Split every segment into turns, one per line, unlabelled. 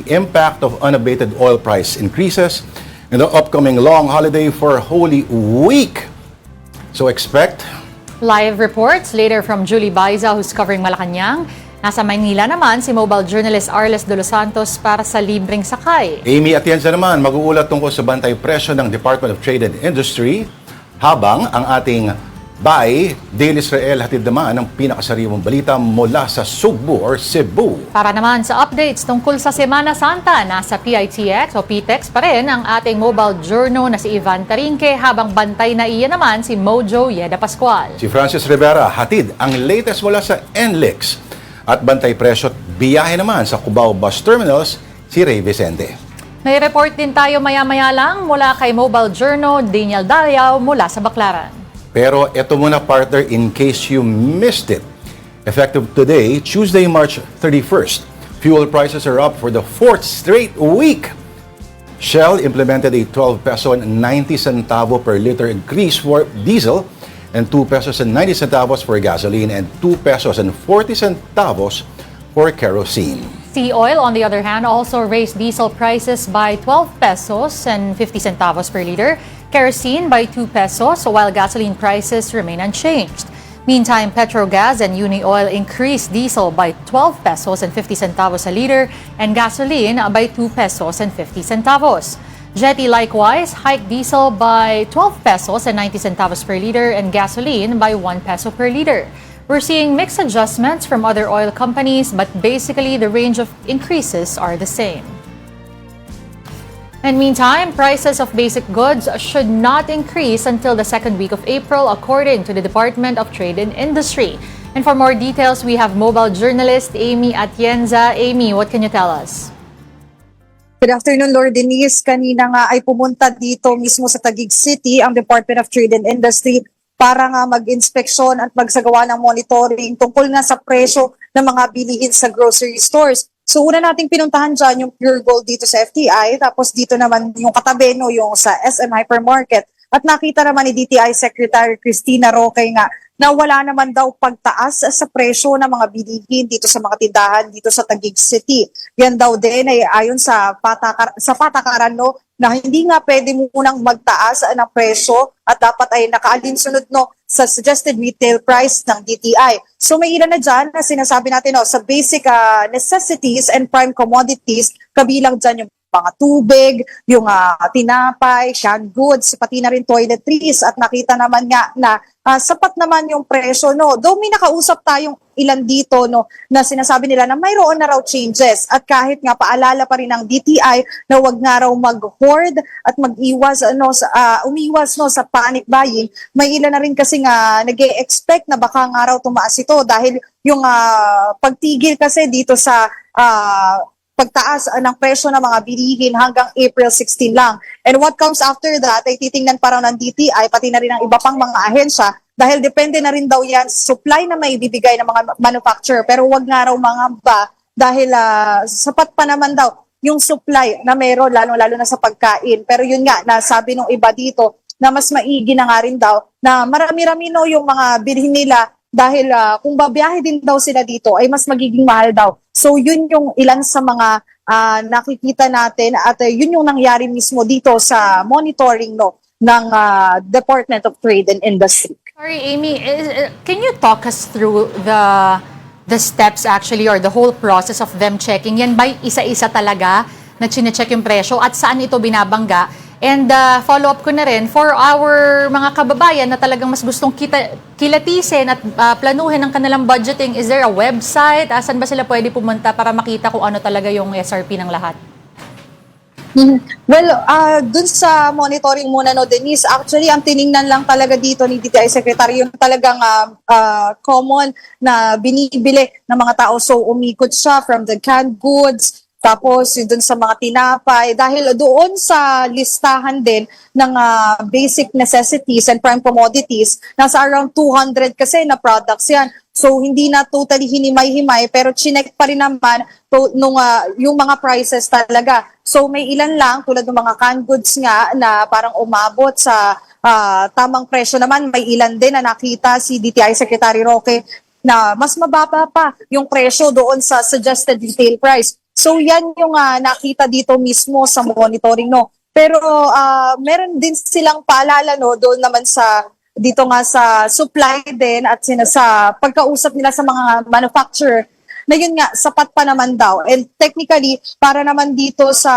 the impact of unabated oil price increases and the upcoming long holiday for Holy Week. So expect
live reports later from Julie Baiza, who's covering Malacanang. Nasa Maynila naman si mobile journalist Arles de los Santos para sa libreng sakay.
Amy Atienza naman mag-uulat tungkol sa bantay presyo ng Department of Trade and Industry, habang ang ating Daily Israel hatid naman ang pinakasariwang balita mula sa Sugbo or Cebu.
Para naman sa updates tungkol sa Semana Santa, nasa PITX o PTEX pa rin ang ating mobile journal na si Ivan Tarinque, habang bantay na iyan naman si Mojo Yeda Pascual.
Si Francis Rivera hatid ang latest mula sa NLEX. At bantay presyo at biyahe naman sa Cubao Bus Terminals, si Ray Vicente.
May report din tayo maya-maya lang mula kay Mobile Journal, Daniel Daliao mula sa Baclaran.
Pero ito muna, partner, in case you missed it. Effective today, Tuesday, March 31st, fuel prices are up for the 4th straight week. Shell implemented a 12 peso and 90 centavo per liter increase for diesel and 2 pesos and 90 centavos for gasoline and 2 pesos and 40 centavos for kerosene.
Sea Oil, on the other hand, also raised diesel prices by 12 pesos and 50 centavos per liter, kerosene by 2 pesos, while gasoline prices remain unchanged. Meantime, Petrogas and Unioil increased diesel by 12 pesos and 50 centavos a liter and gasoline by 2 pesos and 50 centavos. Jetty likewise hiked diesel by 12 pesos and 90 centavos per liter and gasoline by 1 peso per liter. We're seeing mixed adjustments from other oil companies, but basically the range of increases are the same. And meantime, prices of basic goods should not increase until the second week of April, according to the Department of Trade and Industry. And for more details, we have mobile journalist Amy Atienza. Amy, what can you tell us?
Good afternoon, Lord Denise. Kanina nga ay pumunta dito mismo sa Taguig City ang Department of Trade and Industry para nga mag-inspeksyon at magsagawa ng monitoring tungkol nga sa presyo ng mga bilihin sa grocery stores. So una nating pinuntahan dyan yung Pure Gold dito sa FTI, tapos dito naman yung katabi, no, yung sa SM Hypermarket. At nakita naman ni DTI Secretary Cristina Roque nga na wala naman daw pagtaas sa presyo ng mga bilihin dito sa mga tindahan dito sa Taguig City. Yan daw din ay ayon sa patakaran, no, na hindi nga pwede munang magtaas ng presyo at dapat ay nakaalinsunod, no, sa suggested retail price ng DTI. So may ilan na dyan na sinasabi natin, no, sa basic necessities and prime commodities, kabilang dyan yung mga tubig, yung tinapay, canned goods, pati na rin toiletries, at nakita naman nga na sapat naman yung presyo, no. Though may nakausap tayong ilan dito, no, na sinasabi nila na mayroon na raw changes, at kahit nga paalala pa rin ng DTI na wag nga raw mag-hoard at mag-iwas, umiwas, no, sa panic buying. May ilan na rin kasi nga nag-e-expect na baka nga raw tumaas ito dahil yung pagtigil kasi dito sa pagtaas ng presyo ng mga bilihin hanggang April 16 lang. And what comes after that ay titingnan pa raw ng DTI, pati na rin ang iba pang mga ahensya, dahil depende na rin daw yan sa supply na may bibigay ng mga manufacturer. Pero wag nga raw mangamba dahil sapat pa naman daw yung supply na meron, lalo-lalo na sa pagkain. Pero yun nga, nasabi nung iba dito na mas maigi na nga rin daw na marami-rami, no, yung mga bilhin nila, dahil kung babiyahe din daw sila dito ay mas magiging mahal daw. So yun yung ilan sa mga nakikita natin, at yun yung nangyari mismo dito sa monitoring, no, ng Department of Trade and Industry.
Sorry, Amy, can you talk us through the steps actually, or the whole process of them checking? Yan ba isa-isa talaga na chine-check yung presyo at saan ito binabangga? And follow-up ko na rin, for our mga kababayan na talagang mas gustong kilatisin at planuhin ang kanilang budgeting, is there a website? Saan ba sila pwede pumunta para makita kung ano talaga yung SRP ng lahat?
Well, dun sa monitoring muna, no, Denise, actually ang tiningnan lang talaga dito ni DTI Secretary yung talagang common na binibili ng mga tao. So umikot siya from the canned goods, tapos dun sa mga tinapay, dahil doon sa listahan din ng basic necessities and prime commodities, nasa around 200 kasi na products yan. So hindi na totally hinimay-himay, pero chinek pa rin naman yung mga prices talaga. So may ilan lang, tulad ng mga canned goods nga, na parang umabot sa tamang presyo naman. May ilan din na nakita si DTI Secretary Roque na mas mababa pa yung presyo doon sa suggested retail price. So yan yung nakita dito mismo sa monitoring, no. Pero meron din silang paalala, no, doon naman sa dito nga sa supply din at sa pagkausap nila sa mga manufacturer na yun nga, sapat pa naman daw. And technically, para naman dito sa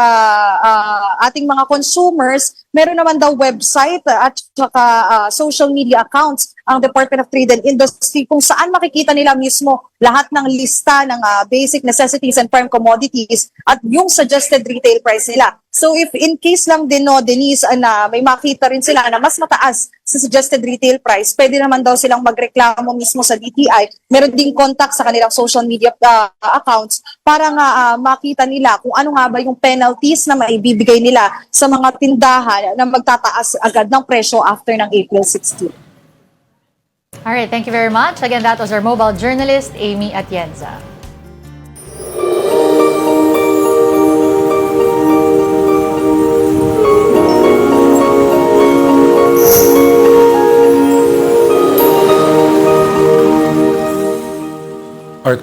ating mga consumers, meron naman daw website at saka social media accounts ang Department of Trade and Industry kung saan makikita nila mismo lahat ng lista ng basic necessities and prime commodities at yung suggested retail price nila. So if in case lang din, no, Denise, na may makita rin sila na mas mataas sa suggested retail price, pwede naman daw silang magreklamo mismo sa DTI. Meron ding contact sa kanilang social media accounts para nga makita nila kung ano nga ba yung penalties na maibibigay nila sa mga tindahan na magtataas agad ng presyo after ng April 16.
All right, thank you very much. Again, that was our mobile journalist, Amy Atienza.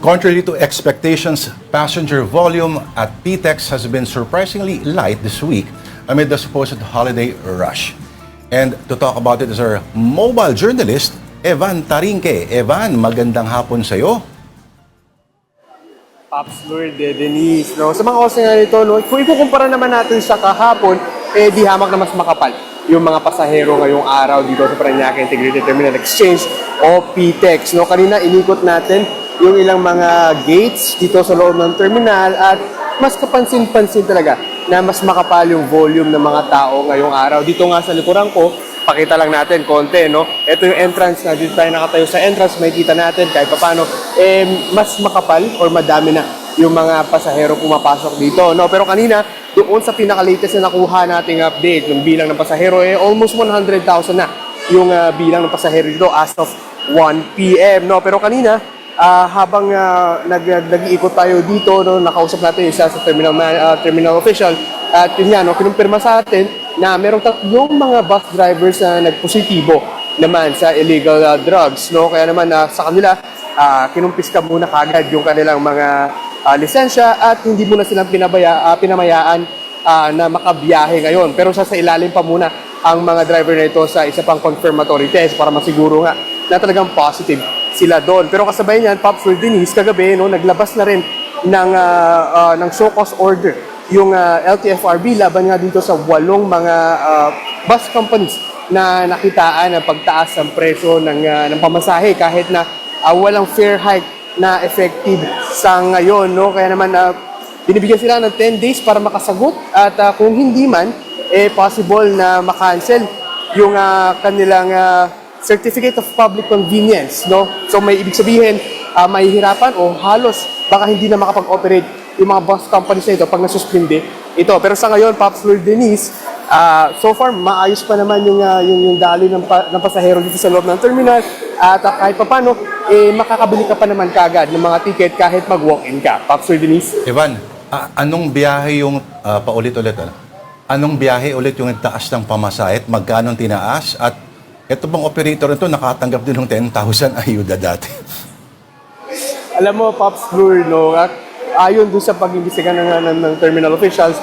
Contrary to expectations, passenger volume at PTEX has been surprisingly light this week amid the supposed holiday rush. And to talk about it is our mobile journalist, Evan Tarinque. Evan, magandang hapon sa'yo.
Pops Lord, Denise, no? Sa mga oras nga nito, no? Kung ikukumpara naman natin sa kahapon, di hamak na mas makapal yung mga pasahero ngayong araw dito sa Parañaque Integrated Terminal Exchange o PTEX, no? Kanina inikot natin yung ilang mga gates dito sa loob ng terminal at mas kapansin-pansin talaga na mas makapal yung volume ng mga tao ngayong araw. Dito nga sa likuran ko, pakita lang natin konti, no? Ito yung entrance na dito tayo nakatayo sa entrance, makikita natin kahit paano, mas makapal or madami na yung mga pasahero pumapasok dito, no? Pero kanina, doon sa pinaka-latest na nakuha nating update, yung bilang ng pasahero, almost 100,000 na yung bilang ng pasahero dito as of 1 p.m., no? Pero kanina, habang nag-iikot tayo dito, no, nakausap natin yung isa sa terminal official at yun nga, no, kinumpirma sa atin na merong tatlong mga bus drivers na nagpositibo naman sa illegal drugs, no? Kaya naman sa kanila kinumpiska muna kagad yung kanilang mga lisensya at hindi muna silang pinamayaan na makabiyahe ngayon. Pero sa ilalim pa muna ang mga driver na ito sa isa pang confirmatory test para masiguro nga na talagang positive sila doon. Pero kasabay niyan, Pops Lord Denise, kagabi, no, naglabas na rin ng show cause order yung LTFRB laban nga dito sa 8 mga bus companies na nakitaan ng pagtaas ng presyo ng pamasahe kahit na walang fare hike na effective sa ngayon, no? Kaya naman binibigyan sila ng 10 days para makasagot at kung hindi man, possible na makancel yung kanilang Certificate of Public Convenience, no? So may ibig sabihin, mahihirapan o halos baka hindi na makapag-operate yung mga bus companies na ito pag nasuspinde ito. Pero sa ngayon, Pops Lord Denise, so far maayos pa naman yung daloy ng pasahero dito sa loob ng terminal at kahit pa paano, makakabili ka pa naman kagad ng mga ticket kahit mag-walk-in ka. Pops Lord Denise?
Evan, anong biyahe yung paulit-ulit? Anong biyahe ulit yung taas ng pamasahe at magkano tinaas? At ito bang operator nito nakatanggap din ng 10,000 ayuda dati?
Alam mo, Pops Lord, no, ayon doon sa pag-imbestiga ng terminal officials,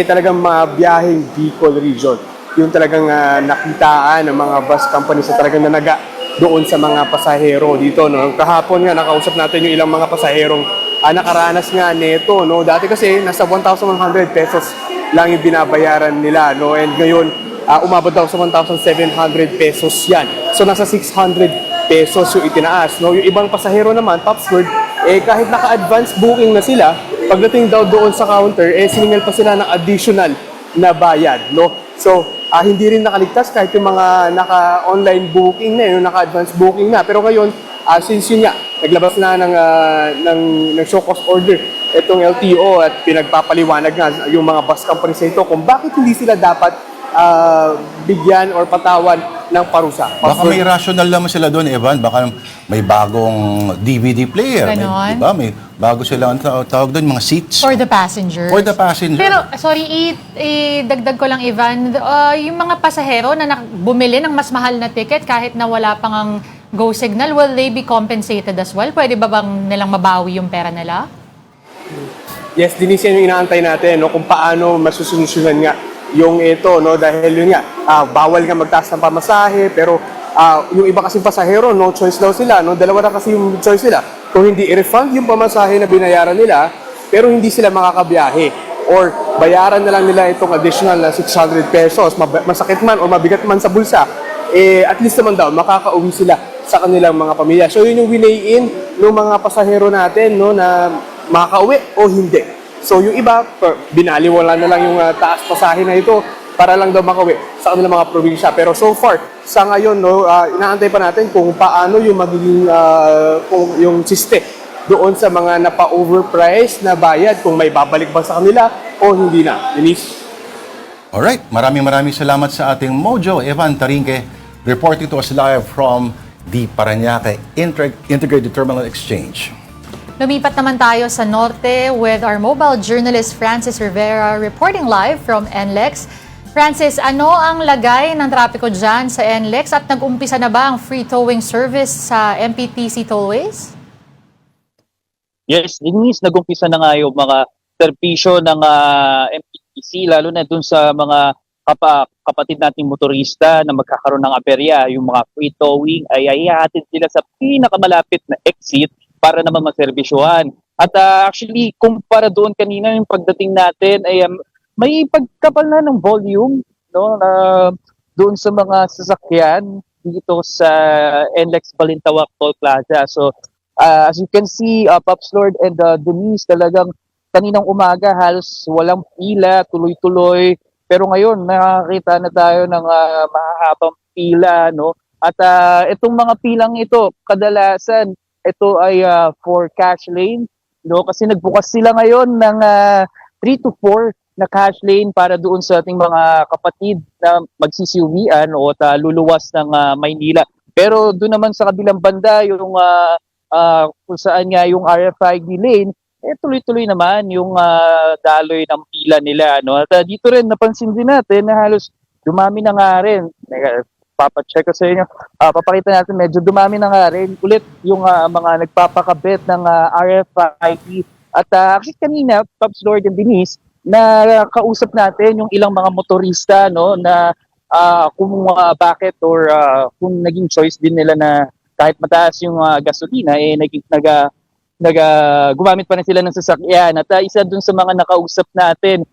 talagang mabiyaheng Bicol region. Yung talagang nakitaan ng mga bus companies na talagang nanaga doon sa mga pasahero dito, no. Kahapon nga nakausap natin yung ilang mga pasaherong nakaranas nga neto, no. Dati kasi nasa 1,100 pesos lang yung binabayaran nila, no. And ngayon umabot daw sa 1,700 pesos yan. So nasa 600 pesos yung itinaas, no. Yung ibang pasahero naman, Pops Lord, kahit naka-advance booking na sila, pagdating daw doon sa counter, siningil pa sila ng additional na bayad, no. So hindi rin nakaligtas kahit yung mga naka-online booking na, yung naka-advance booking na. Pero ngayon, since yun nga, naglabas na ng show cause order itong LTO at pinagpapaliwanag nga yung mga bus companies na ito kung bakit hindi sila dapat bigyan or patawan ng parusa.
Baka may rational naman sila doon, Evan. Baka may bagong DVD player.
Ganon.
Diba? May bago sila, tawag doon, mga seats.
For the passengers.
For the passenger.
Pero, sorry, idagdag ko lang, Ivan, yung mga pasahero na bumili ng mas mahal na ticket kahit na wala pang ang go signal, will they be compensated as well? Pwede ba bang nilang mabawi yung pera nila?
Yes, Denise, yan yung inaantay natin, no? Kung paano masusolusyonan nga yung ito, no? Dahil yun nga, bawal nga magtaas ng pamasahe, pero yung iba kasing pasahero, no choice daw sila, no? Dalawa na kasi yung choice nila. Kung hindi i-refund yung pamasahe na binayaran nila, pero hindi sila makakabiyahe. Or bayaran na lang nila itong additional na 600 pesos, masakit man o mabigat man sa bulsa, at least naman daw, makakauwi sila sa kanilang mga pamilya. So yun yung winay-in ng mga pasahero natin, no, na makakauwi o hindi. So yung iba, binaliwala na lang yung taas pasahe na ito para lang daw makauwi sa kanilang mga probinsya. Pero so far, sa ngayon, no, inaantay pa natin kung paano yung magiging kung yung siste doon sa mga napa-overpriced na bayad, kung may babalik ba sa kanila o hindi na. Denise?
Alright, maraming salamat sa ating Mojo, Evan Tarinque, reporting to us live from the Parañaque Integrated Terminal Exchange.
Lumipat naman tayo sa norte with our mobile journalist Francis Rivera reporting live from NLEX. Francis, ano ang lagay ng trapiko dyan sa NLEX at nag-umpisa na ba ang free towing service sa MPTC Tollways?
Yes, Denise, nag-umpisa na nga yung mga servisyo ng MPTC, lalo na dun sa mga kapatid nating motorista na magkakaroon ng aberya, yung mga free towing ay ihahatid sila sa pinakamalapit na exit para naman maservisyohan. At actually, kumpara doon kanina yung pagdating natin ay may pagkapal na ng volume, no, doon sa mga sasakyan dito sa NLEX Balintawak Toll Plaza. So as you can see, Pops Lord and Denise, talagang kaninang umaga halos walang pila, tuloy-tuloy. Pero ngayon, nakakita na tayo ng mahahabang pila, no? At itong mga pilang ito, kadalasan, ito ay for cash lane, no? Kasi nagbukas sila ngayon ng 3 to 4 na cash lane para doon sa ating mga kapatid na magsisiuwian o luluwas ng Maynila. Pero doon naman sa kabilang banda, yung kung saan nga yung RFID lane, tuloy-tuloy naman yung daloy ng pila nila, no? At dito rin napansin din natin na halos dumami na nga rin. Papacheck ko sa inyo. Papakita natin medyo dumami na nga rin ulit yung mga nagpapakabit ng RFID. At actually kanina, Pops Lord and Denise, na kausap natin yung ilang mga motorista, no, na kung bakit or kung naging choice din nila na kahit mataas yung gasolina, gumamit pa rin sila ng sasakyan. At isa dun sa mga nakausap natin,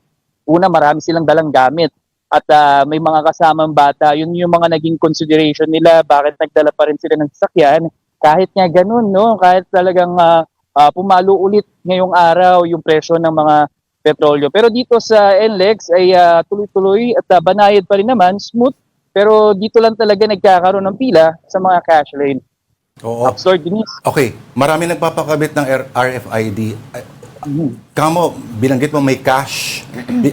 una, marami silang dalang gamit. At may mga kasamang bata, yun yung mga naging consideration nila, bakit nagdala pa rin sila ng sasakyan. Kahit nga ganun, no? Kahit talagang pumalo ulit ngayong araw yung presyo ng mga petrolyo. Pero dito sa NLEX ay tuloy-tuloy at banayad pa rin naman, smooth. Pero dito lang talaga nagkakaroon ng pila sa mga cash lane.
Oo.
Upstore, Denise.
Okay, marami nagpapakabit ng RFID. Kamo, binanggit mo may cash,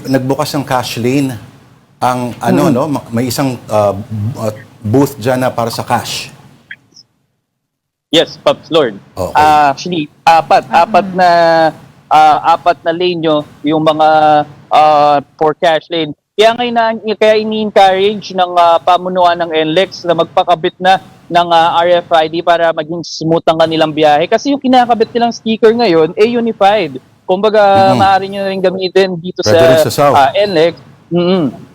nagbukas ng cash lane. Ang no, may isang booth dyan na para sa cash.
Yes, Pops Lord.
Okay.
Actually, apat na lane nyo yung mga for cash lane. Kaya ini-encourage ng pamunuan ng NLEX na magpakabit na ng RFID para maging smooth ang kanilang biyahe. Kasi yung kinakabit nilang sticker ngayon ay unified. Kumbaga, maaari nyo na rin gamitin dito sa NLEX,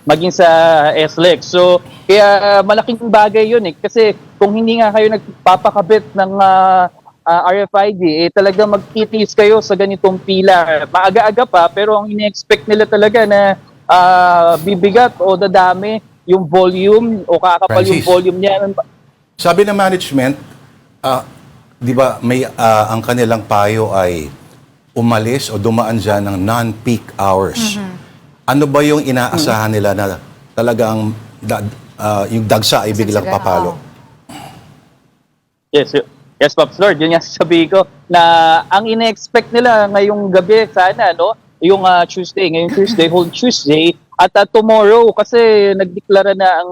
maging sa SLEX. So, kaya malaking bagay yun eh. Kasi kung hindi nga kayo nagpapakabit ng RFID, talagang magtitiis kayo sa ganitong pila. Maaga-aga pa, pero ang ine-expect nila talaga na bibigat o dadami yung volume o kakapal
Francis,
yung volume niya.
sabi ng management, di ba may ang kanilang payo ay umalis o dumaan dyan ng non-peak hours. Ano ba yung inaasahan nila na talagang yung dagsa ay biglang papalo?
Yes, Pops Lord, yun nga sasabihin ko na ang ine-expect nila ngayong gabi sana, no? Yung ngayong Tuesday, whole Tuesday, at tomorrow kasi nagdeklara na ang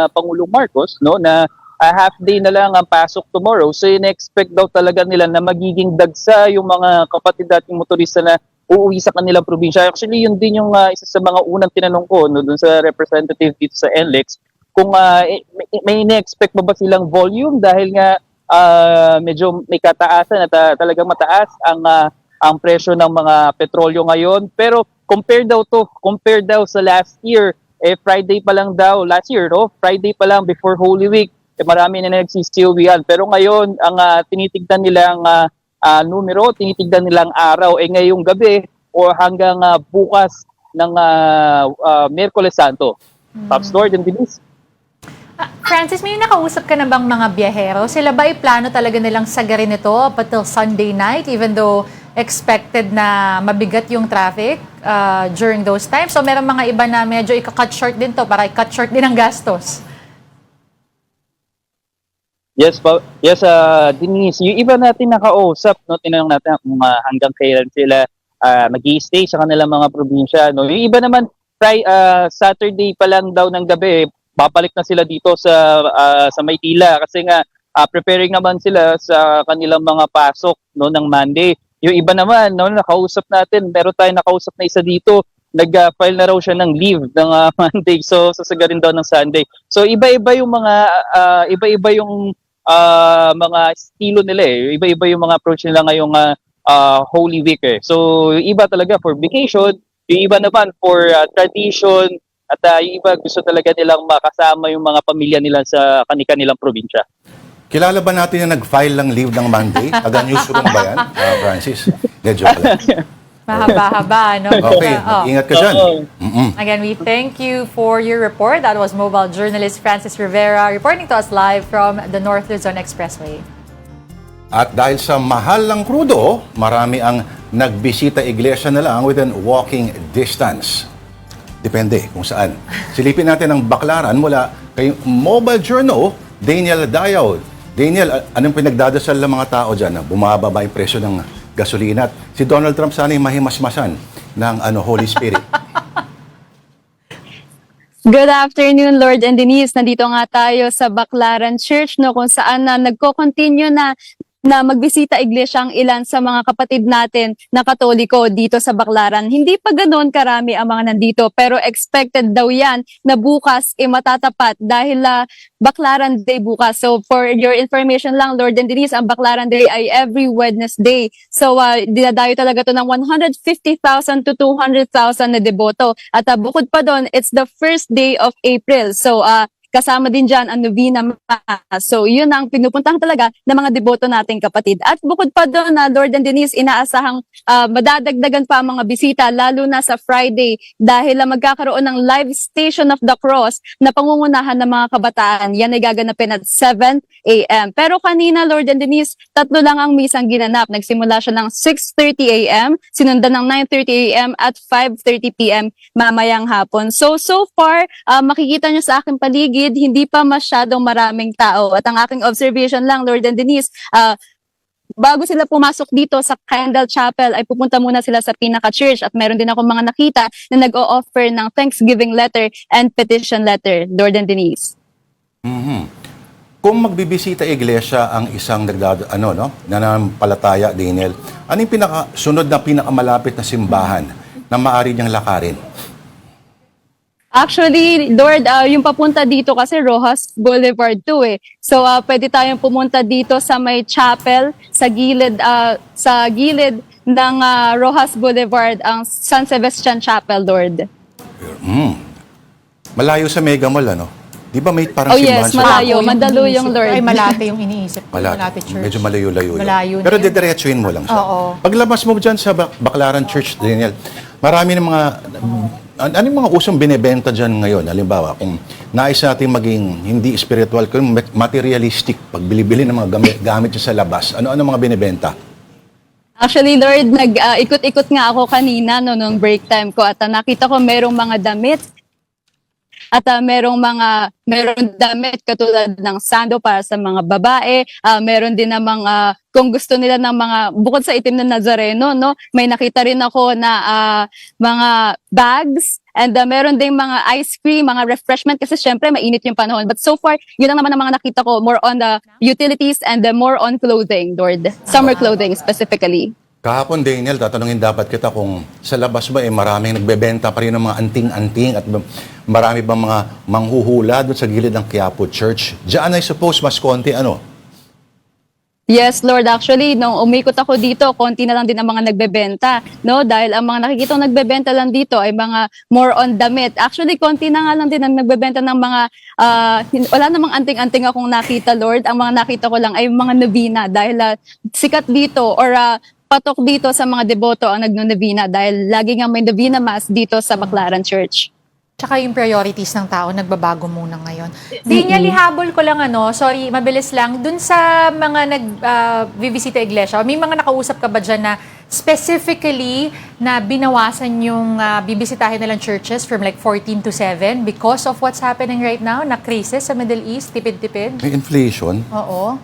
Pangulong Marcos, no, na half day na lang ang pasok tomorrow. So ine-expect daw talaga nila na magiging dagsa yung mga kapatid dating motorista na uuwi sa kanilang probinsya. Actually, yun din yung isa sa mga unang tinanong ko, no, dun sa representative dito sa NLEX, kung may ine-expect ba silang volume dahil nga medyo may kataasan at talagang mataas ang ang presyo ng mga petrolyo ngayon. Pero compare daw sa last year, Friday pa lang daw, last year, no? Friday pa lang before Holy Week, marami na nagsisiuwian. Pero ngayon, ang tinitignan nilang numero, tinitignan nilang araw, ngayong gabi o hanggang bukas ng Miyerkules Santo. Pops Lord and Denise.
Francis, may nakausap ka na bang mga biyahero? Sila ba ay plano talaga nilang sagarin ito up until Sunday night even though expected na mabigat yung traffic during those times? So meron mga iba na medyo ika-cut short din to para i-cut short din ang gastos.
Yes, Denise, yung iba natin nakausap, no, tinanong natin kung hanggang kailan sila mag-i-stay sa kanilang mga probinsya. No? Yung iba naman, Saturday pa lang daw ng gabi, babalik na sila dito sa Maynila kasi nga preparing naman sila sa kanilang mga pasok, no, ng Monday. Yung iba naman, no, nakausap natin, meron tayong nakausap na isa dito, nag-file na raw siya ng leave ng Monday, so sasagarin daw ng Sunday. So iba-iba yung mga mga estilo nila Iba-iba yung mga approach nila ngayong Holy Week So yung iba talaga for vacation, yung iba naman for tradition, at yung iba gusto talaga nilang makasama yung mga pamilya nila sa kanilang probinsya.
Kilala ba natin yung nag-file ng leave ng Monday? Taga-newsroom ba yan, Francis? Joke lang.
Mahaba-haba, no?
Okay, ingat ka dyan.
Again, we thank you for your report. That was mobile journalist Francis Rivera reporting to us live from the North Luzon Expressway.
At dahil sa mahal ng krudo, marami ang nagbisita iglesia na lang within walking distance. Depende kung saan. Silipin natin ang baklaran mula kay Mobile Journal, Daniel Dayaw. Daniel, anong pinagdadasal ng mga tao dyan? Bumababa yung presyo ng gasolina. At si Donald Trump sana yung mahimasmasan ng Holy Spirit.
Good afternoon, Lord and Denise. Nandito nga tayo sa Baclaran Church, no, kung saan nagko-continue na magbisita iglesia ang ilan sa mga kapatid natin na Katoliko dito sa Baclaran. Hindi pa ganoon karami ang mga nandito, pero expected daw yan na bukas matatapat dahil Baclaran Day bukas. So for your information lang, Lord and Denise, ang Baclaran Day ay every Wednesday. So dinadayo talaga to ng 150,000 to 200,000 na deboto. At bukod pa doon, it's the first day of April. So kasama din dyan ang Novena Mass. So, yun ang pinupuntahan talaga ng mga deboto nating kapatid. At bukod pa doon, Lord and Denise, inaasahang madadagdagan pa ang mga bisita, lalo na sa Friday, dahil magkakaroon ng live Station of the Cross na pangungunahan ng mga kabataan. Yan ay gaganapin at 7 a.m. Pero kanina, Lord and Denise, 3 lang ang misang ginanap. Nagsimula siya ng 6:30 a.m., sinundan ng 9:30 a.m. at 5:30 p.m. mamayang hapon. So far, makikita nyo sa aking paligid, hindi pa masyadong maraming tao. At ang aking observation lang, Lord and Denise, bago sila pumasok dito sa Candle Chapel, ay pupunta muna sila sa pinaka-church. At meron din ako mga nakita na nag-o-offer ng Thanksgiving letter and petition letter, Lord and Denise.
Kung magbibisita iglesia ang isang nananampalataya, Daniel, ano yung sunod na pinakamalapit na simbahan na maaari niyang lakarin?
Actually, Lord, yung papunta dito kasi Rojas Boulevard 2 So, pwede tayong pumunta dito sa may chapel, sa gilid ng Rojas Boulevard, ang San Sebastian Chapel, Lord.
Malayo sa Mega Mall, ano? Di ba may parang simbahan
yes, malayo. Mandaluyong, Lord.
Ay, Malate yung iniisip ko. Malate Church.
Medyo malayo-layo.
Malayo na
Pero
yun.
didiretsuhin mo lang siya.
Oo.
Paglabas mo dyan sa Baclaran Church, Daniel, marami ng mga... Ano yung mga usong binibenta dyan ngayon? Halimbawa, kung nais natin maging hindi spiritual, kung materialistic, pagbili-bili ng mga gamit dyan sa labas, ano mga binibenta?
Actually, Lord, ikot-ikot nga ako kanina nung break time ko at nakita ko merong mga damit. At meron damit katulad ng sando para sa mga babae, meron din namang kung gusto nila ng mga bukod sa itim na Nazareno, no, may nakita rin ako na mga bags and meron ding mga ice cream, mga refreshment kasi syempre mainit yung panahon. But so far, yun lang naman ang mga nakita ko, more on the utilities and more on clothing, Lord. Summer clothing specifically.
Kahapon, Daniel, tatanungin dapat kita kung sa labas ba maraming nagbebenta pa rin ng mga anting-anting at marami bang mga manghuhula doon sa gilid ng Quiapo Church. Diyan, I suppose, mas konti, ano?
Yes, Lord. Actually, nung umikot ako dito, konti na lang din ang mga nagbebenta, no? Dahil ang mga nakikita kong nagbebenta lang dito ay mga more on damit. Actually, konti na nga lang din ang nagbebenta ng mga, wala namang anting-anting akong nakita, Lord. Ang mga nakita ko lang ay mga novena dahil sikat dito or patok dito sa mga deboto ang nagno-novena dahil lagi nga may novena mass dito sa Baclaran Church.
Tsaka yung priorities ng tao nagbabago muna ngayon. Di niya lihabol ko lang sorry, mabilis lang. Dun sa mga nag-bibisita iglesia, may mga nakausap ka ba dyan na specifically na binawasan yung bibisitahin nilang churches from like 14 to 7 because of what's happening right now na krisis sa Middle East, tipid-tipid?
May inflation.
Oo.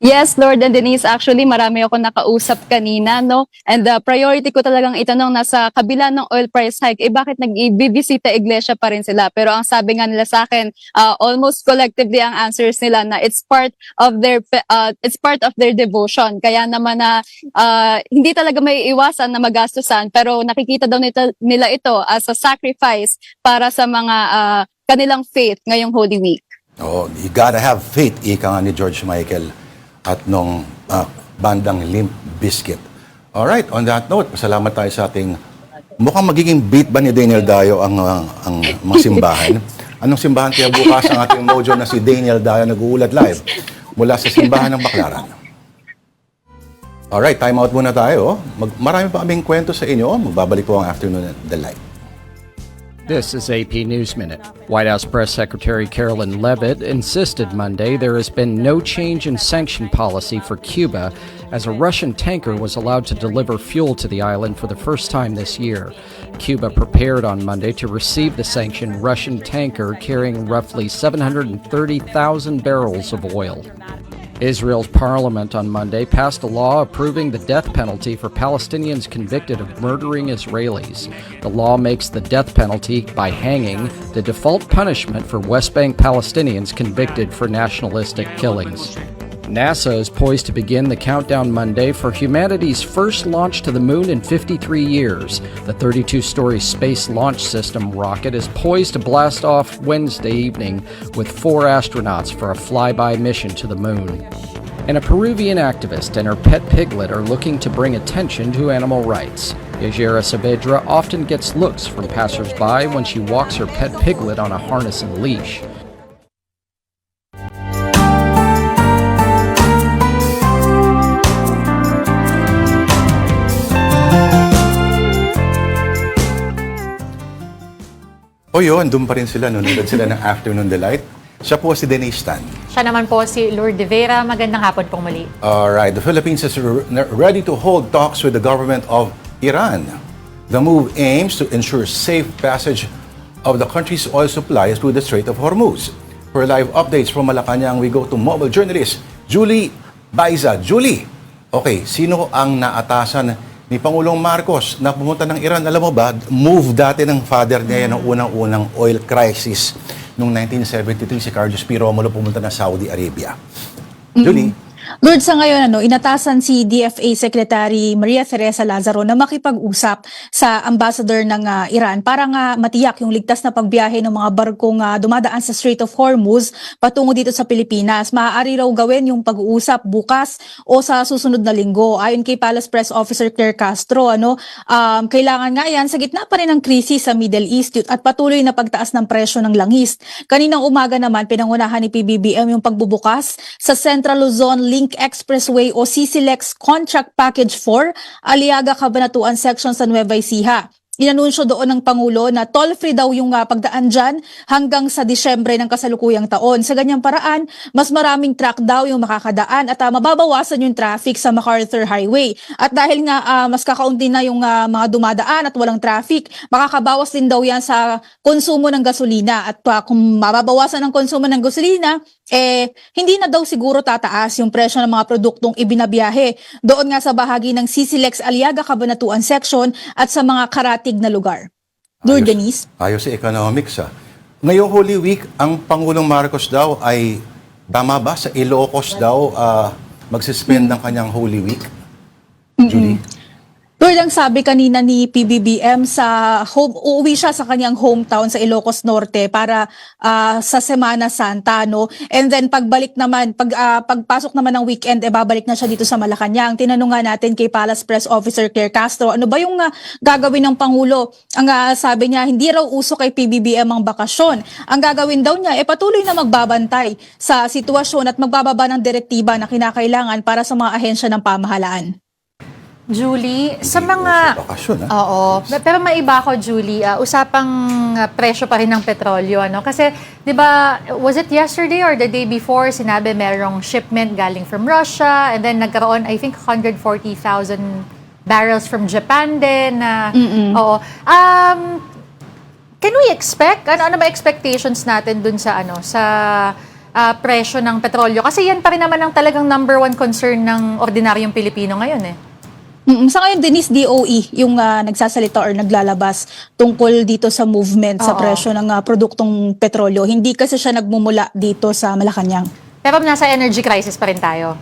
Yes, Lord and Denise, actually marami ako nakausap kanina, no? And priority ko talagang itanong nasa kabila ng oil price hike, bakit nag-ibibisita iglesia pa rin sila? Pero ang sabi nga nila sa akin, almost collectively ang answers nila na it's part of their devotion. Kaya naman na hindi talaga may iwasan na magastusan, pero nakikita daw nila ito as a sacrifice para sa mga kanilang faith ngayong Holy Week.
Oh, you gotta have faith, ika nga ni George Michael at nung bandang Limp Bizkit. Alright, on that note, salamat tayo sa ating mukhang magiging beat ba ni Daniel Dayo ang mga simbahan. Anong simbahan kaya bukas ang ating mojo na si Daniel Dayo nag-uulat live mula sa simbahan ng Baclaran? Alright, time out muna tayo. Marami pa kaming kwento sa inyo. Magbabalik po ang Afternoon Delight.
This is AP News Minute. White House Press Secretary Carolyn Leavitt insisted Monday there has been no change in sanction policy for Cuba as a Russian tanker was allowed to deliver fuel to the island for the first time this year. Cuba prepared on Monday to receive the sanctioned Russian tanker carrying roughly 730,000 barrels of oil. Israel's parliament on Monday passed a law approving the death penalty for Palestinians convicted of murdering Israelis. The law makes the death penalty by hanging the default punishment for West Bank Palestinians convicted for nationalistic killings. NASA is poised to begin the countdown Monday for humanity's first launch to the moon in 53 years. The 32-story Space Launch System rocket is poised to blast off Wednesday evening with 4 astronauts for a flyby mission to the moon. And a Peruvian activist and her pet piglet are looking to bring attention to animal rights. Yajira Saavedra often gets looks from passers-by when she walks her pet piglet on a harness and leash.
O yun, doon pa rin sila, nanonood sila ng Afternoon Delight. Siya po si Denise Tan.
Siya naman po si Lourdes de Vera. Magandang hapon pong muli.
Alright, the Philippines is ready to hold talks with the government of Iran. The move aims to ensure safe passage of the country's oil supplies through the Strait of Hormuz. For live updates from Malacanang, we go to mobile journalist Julie Baiza. Julie, okay, sino ang naatasan ni Pangulong Marcos na pumunta ng Iran? Alam mo ba, move dati ng father niya yan ng unang-unang oil crisis noong 1973, si Carlos P. Romulo pumunta na Saudi Arabia. Julie?
Lord, sa ngayon, inatasan si DFA Secretary Maria Teresa Lazaro na makipag-usap sa ambassador ng Iran para nga matiyak yung ligtas na pagbiyahe ng mga barkong dumadaan sa Strait of Hormuz patungo dito sa Pilipinas. Maaari raw gawin yung pag-uusap bukas o sa susunod na linggo. Ayon kay Palace Press Officer Claire Castro, kailangan nga yan sa gitna pa rin ng krisis sa Middle East at patuloy na pagtaas ng presyo ng langis. Kaninang umaga naman, pinangunahan ni PBBM yung pagbubukas sa Central Luzon Link Expressway o CCLEX Contract Package 4, Aliaga Cabanatuan Section sa Nueva Ecija. Inanunsyo doon ng Pangulo na toll-free daw yung pagdaan dyan hanggang sa Disyembre ng kasalukuyang taon. Sa ganyang paraan, mas maraming truck daw yung makakadaan at mababawasan yung traffic sa MacArthur Highway. At dahil nga mas kakaunti na yung mga dumadaan at walang traffic, makakabawas din daw yan sa konsumo ng gasolina. At kung mababawasan ang konsumo ng gasolina, hindi na daw siguro tataas yung presyo ng mga produktong ibinabiyahe. Doon nga sa bahagi ng CCLEX Aliaga Cabanatuan Section at sa mga karatig na lugar. Lord Denise?
Ayos sa economics. Ngayong Holy Week, ang Pangulong Marcos daw ay, tama ba, sa Ilocos daw magsispend ng kanyang Holy Week? Julie?
Lord, ang sabi kanina ni PBBM uuwi siya sa kanyang hometown sa Ilocos Norte para sa Semana Santa, no? And then pagpasok naman ng weekend, babalik na siya dito sa Malacanang. Tinanong nga natin kay Palace Press Officer Claire Castro, ano ba yung gagawin ng Pangulo? Ang sabi niya, hindi raw uso kay PBBM ang bakasyon. Ang gagawin daw niya, patuloy na magbabantay sa sitwasyon at magbababa ng direktiba na kinakailangan para sa mga ahensya ng pamahalaan.
Julie, sa
Hindi
mga...
uso bakasyon, ha?
Oo. Pero maiba ako, Julie. Usapang presyo pa rin ng petrolyo, ano? Kasi, di ba, was it yesterday or the day before, sinabi merong shipment galing from Russia and then nagkaroon, I think, 140,000 barrels from Japan din. Oo. Can we expect? Ano ba expectations natin dun sa, sa presyo ng petrolyo? Kasi yan pa rin naman ang talagang number one concern ng ordinaryong Pilipino ngayon, eh.
Sa ngayon, Denise, DOE yung nagsasalita or naglalabas tungkol dito sa movement sa presyo ng produktong petrolyo. Hindi kasi siya nagmumula dito sa Malacanang.
Pero nasa energy crisis pa rin tayo.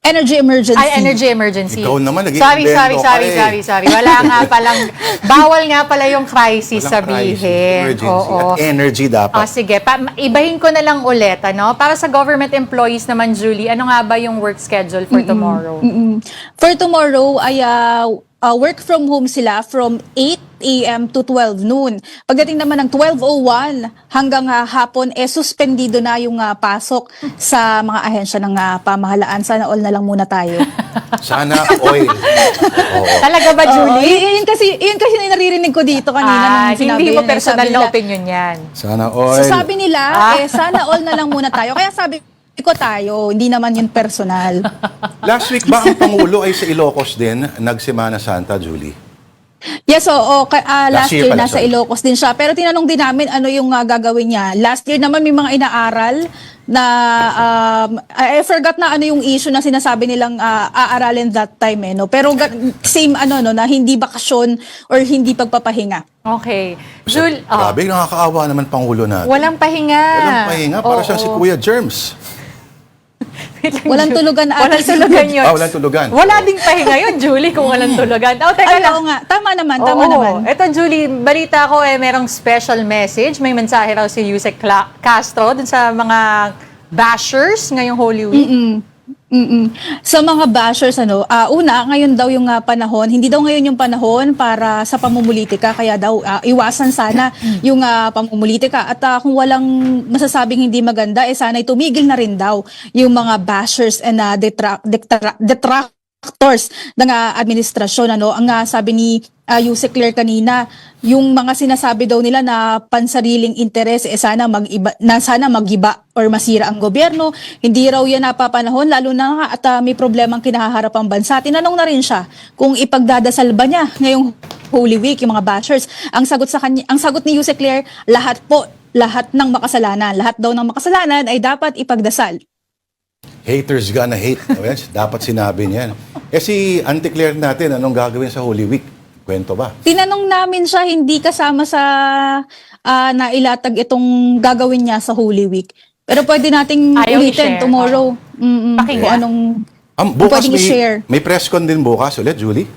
Energy emergency.
Ay, energy emergency.
Ikaw naman,
Sorry. Wala nga palang, bawal nga pala yung crisis
Walang crisis,
sabihin.
emergency. At energy dapat.
Sige, ibahin ko na lang ulit, ano? Para sa government employees naman, Julie, ano nga ba yung work schedule for tomorrow?
For tomorrow ay work from home sila from 8 a.m. to 12 noon. Pagdating naman ng 12:01 hanggang hapon, suspendido na yung pasok sa mga ahensya ng pamahalaan. Sana all na lang muna tayo.
Sana oil. Oo.
Talaga ba, Julie?
Yun kasi naririnig ko dito kanina nung sinabi
hindi mo
yan,
personal
sabi
na
nila-
opinion yan.
Sana oil.
So sabi nila, sana all na lang muna tayo. Kaya sabi ko tayo, hindi naman yun personal.
Last week ba ang Pangulo ay sa Ilocos din, nagsemana Santa, Julie?
Yes, last
year
year
pala,
nasa
sorry.
Ilocos din siya. Pero tinanong din namin ano yung gagawin niya. Last year naman may mga inaaral na I forgot na ano yung issue na sinasabi nilang aaralin that time no. Pero same na hindi bakasyon or hindi pagpapahinga.
Okay. Julie,
Grabe, nakakaawa naman Pangulo natin.
walang pahinga.
Walang pahinga, para
Oo.
siyang si Kuya Germs.
Walang tulugan ata.
Walang tulugan yun.
Walang tulugan.
Wala ding pahinga yun, Julie, kung walang tulugan. Teka
Ay,
lang.
oo nga. Tama naman.
Ito, Julie, balita ko merong special message. May mensahe raw si Yusek Castro dun sa mga bashers ngayong Holy Week.
Sa mga bashers, una, ngayon daw yung panahon, hindi daw ngayon yung panahon para sa pamumulitika, kaya daw iwasan sana yung pamumulitika. At kung walang masasabing hindi maganda, sana'y tumigil na rin daw yung mga bashers and detractors ng administrasyon. Ang sabi ni Yusek Claire kanina, yung mga sinasabi daw nila na pansariling interes, sana magiba or masira ang gobyerno. Hindi raw yan napapanahon, lalo na at may problemang kinahaharap ang bansa. Tinanong na rin siya kung ipagdadasal ba niya ngayong Holy Week, yung mga bashers. Ang sagot ni Yusek Claire, lahat ng makasalanan. Lahat daw ng makasalanan ay dapat ipagdasal.
Haters gonna hate. Yes, dapat sinabi niyan. Si Auntie Claire natin, anong gagawin sa Holy Week? Kwento ba?
Tinanong namin siya, hindi kasama sa nailatag itong gagawin niya sa Holy Week. Pero pwede nating
Ayaw
ulitin
i-share.
tomorrow.
Pakinggan.
Kung anong
Bukas
pwedeng i-share.
may press con din bukas ulit, Julie?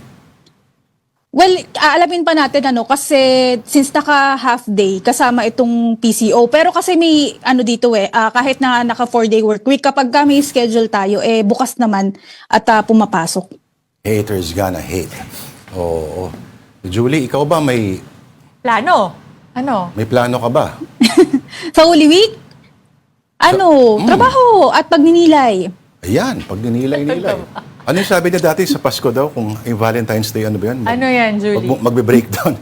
Well, aalamin pa natin kasi since naka half day kasama itong PCO. Pero kasi may dito kahit na naka 4-day work week, kapag may schedule tayo bukas naman at pumapasok.
Haters gonna hate. Oo. Julie, ikaw ba may
Plano? Ano?
plano ka ba?
Sa Holy Week? Trabaho at pagninilay.
Ayan, pag ninilay-nilay. Ano yung sabi niya dati sa Pasko daw, kung yung Valentine's Day, ano ba yan?
Ano yan, Julie?
Magbe-breakdown.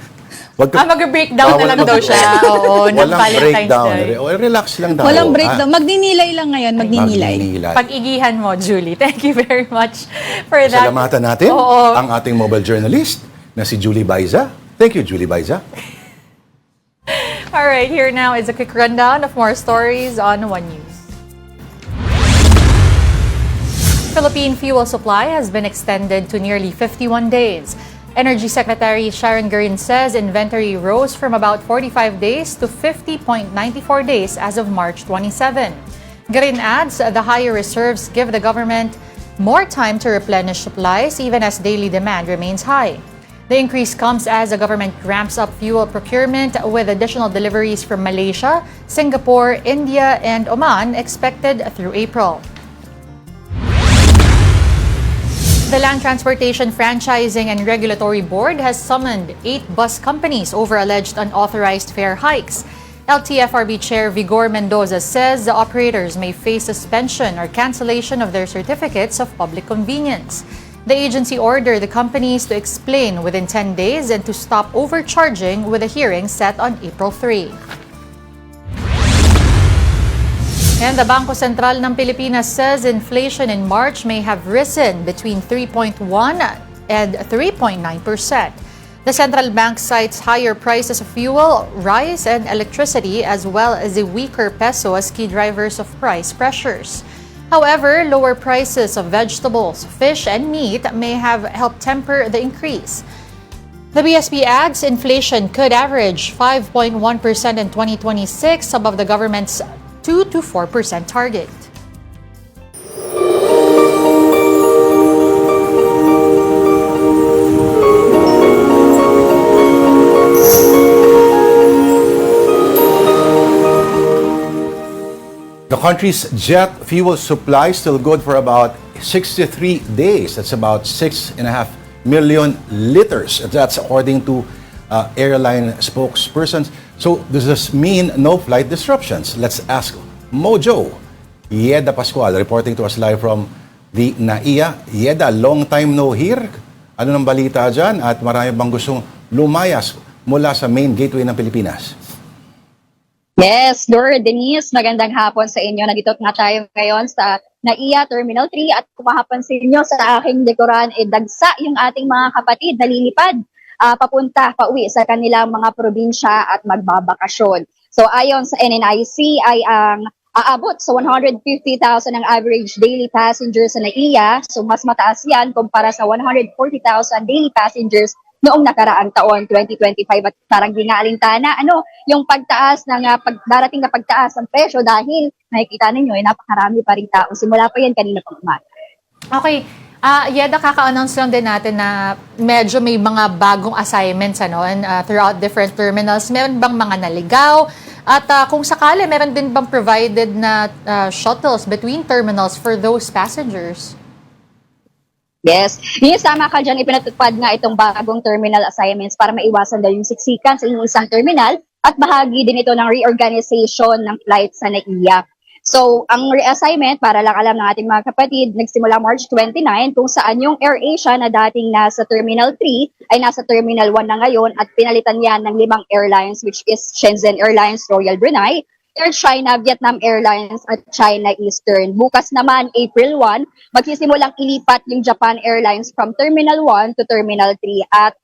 Mag-breakdown na
Bawal
lang daw siya. Oo, ng
Walang
Valentine's
breakdown.
Day.
Relax lang daw.
Walang breakdown. Magninilay lang ngayon, magninilay.
Magninilay.
Pag-igihan mo, Julie. Thank you very much for that.
Salamatan natin
Oo.
ang ating mobile journalist na si Julie Baiza. Thank you, Julie Baiza.
All right, here now is a quick rundown of more stories on One News. Philippine fuel supply has been extended to nearly 51 days. Energy Secretary Sharon Gurin says inventory rose from about 45 days to 50.94 days as of March 27. Gurin adds the higher reserves give the government more time to replenish supplies even as daily demand remains high. The increase comes as the government ramps up fuel procurement with additional deliveries from Malaysia, Singapore, India, and Oman expected through April. The Land Transportation Franchising and Regulatory Board has summoned 8 bus companies over alleged unauthorized fare hikes. LTFRB Chair Vigor Mendoza says the operators may face suspension or cancellation of their certificates of public convenience. The agency ordered the companies to explain within 10 days and to stop overcharging with a hearing set on April 3. And the Bangko Sentral ng Pilipinas says inflation in March may have risen between 3.1 and 3.9%. The central bank cites higher prices of fuel, rice, and electricity as well as a weaker peso as key drivers of price pressures. However, lower prices of vegetables, fish, and meat may have helped temper the increase. The BSP adds inflation could average 5.1% in 2026, above the government's 2 to 4% target.
The country's jet fuel supply is still good for about 63 days. That's about 6.5 million liters. That's according to airline spokespersons. So does this mean no flight disruptions? Let's ask Mojo. Yeda Pascual reporting to us live from the NAIA. Yeda, long time no hear. Ano nang balita dyan? At marami bang gustong lumayas mula sa main gateway ng Pilipinas?
Yes, Lord Denise, magandang hapon sa inyo. Nandito nga tayo ngayon sa NAIA Terminal 3 at kung mapapansin nyo sa aking likuran, dagsa yung ating mga kapatid na lilipad pauwi sa kanilang mga probinsya at magbabakasyon. So ayon sa NNIC ay ang aabot sa 150,000 ang average daily passengers sa NAIA. So mas mataas yan kumpara sa 140,000 daily passengers noong nakaraang taon, 2025, at parang di nga alintana, yung pagtaas ng darating na pagtaas ng presyo dahil nakikita ninyo, napakarami pa rin tao. Simula pa yan kanina pang umaga.
Okay. Yeda, kaka-announce lang din natin na medyo may mga bagong assignments throughout different terminals. Meron bang mga naligaw? At kung sakali, meron din bang provided na shuttles between terminals for those passengers?
Yes. Yes, tama ka dyan. Ipinatupad nga itong bagong terminal assignments para maiwasan daw yung siksikan sa isang terminal at bahagi din ito ng reorganization ng flights sa NAIA. So, ang reassignment, para lang alam ng ating mga kapatid, nagsimula March 29 kung saan yung AirAsia na dating nasa Terminal 3 ay nasa Terminal 1 na ngayon at pinalitan yan ng 5 airlines which is Shenzhen Airlines, Royal Brunei, Air China, Vietnam Airlines at China Eastern. Bukas naman, April 1, magsisimulang ilipat yung Japan Airlines from Terminal 1 to Terminal 3. At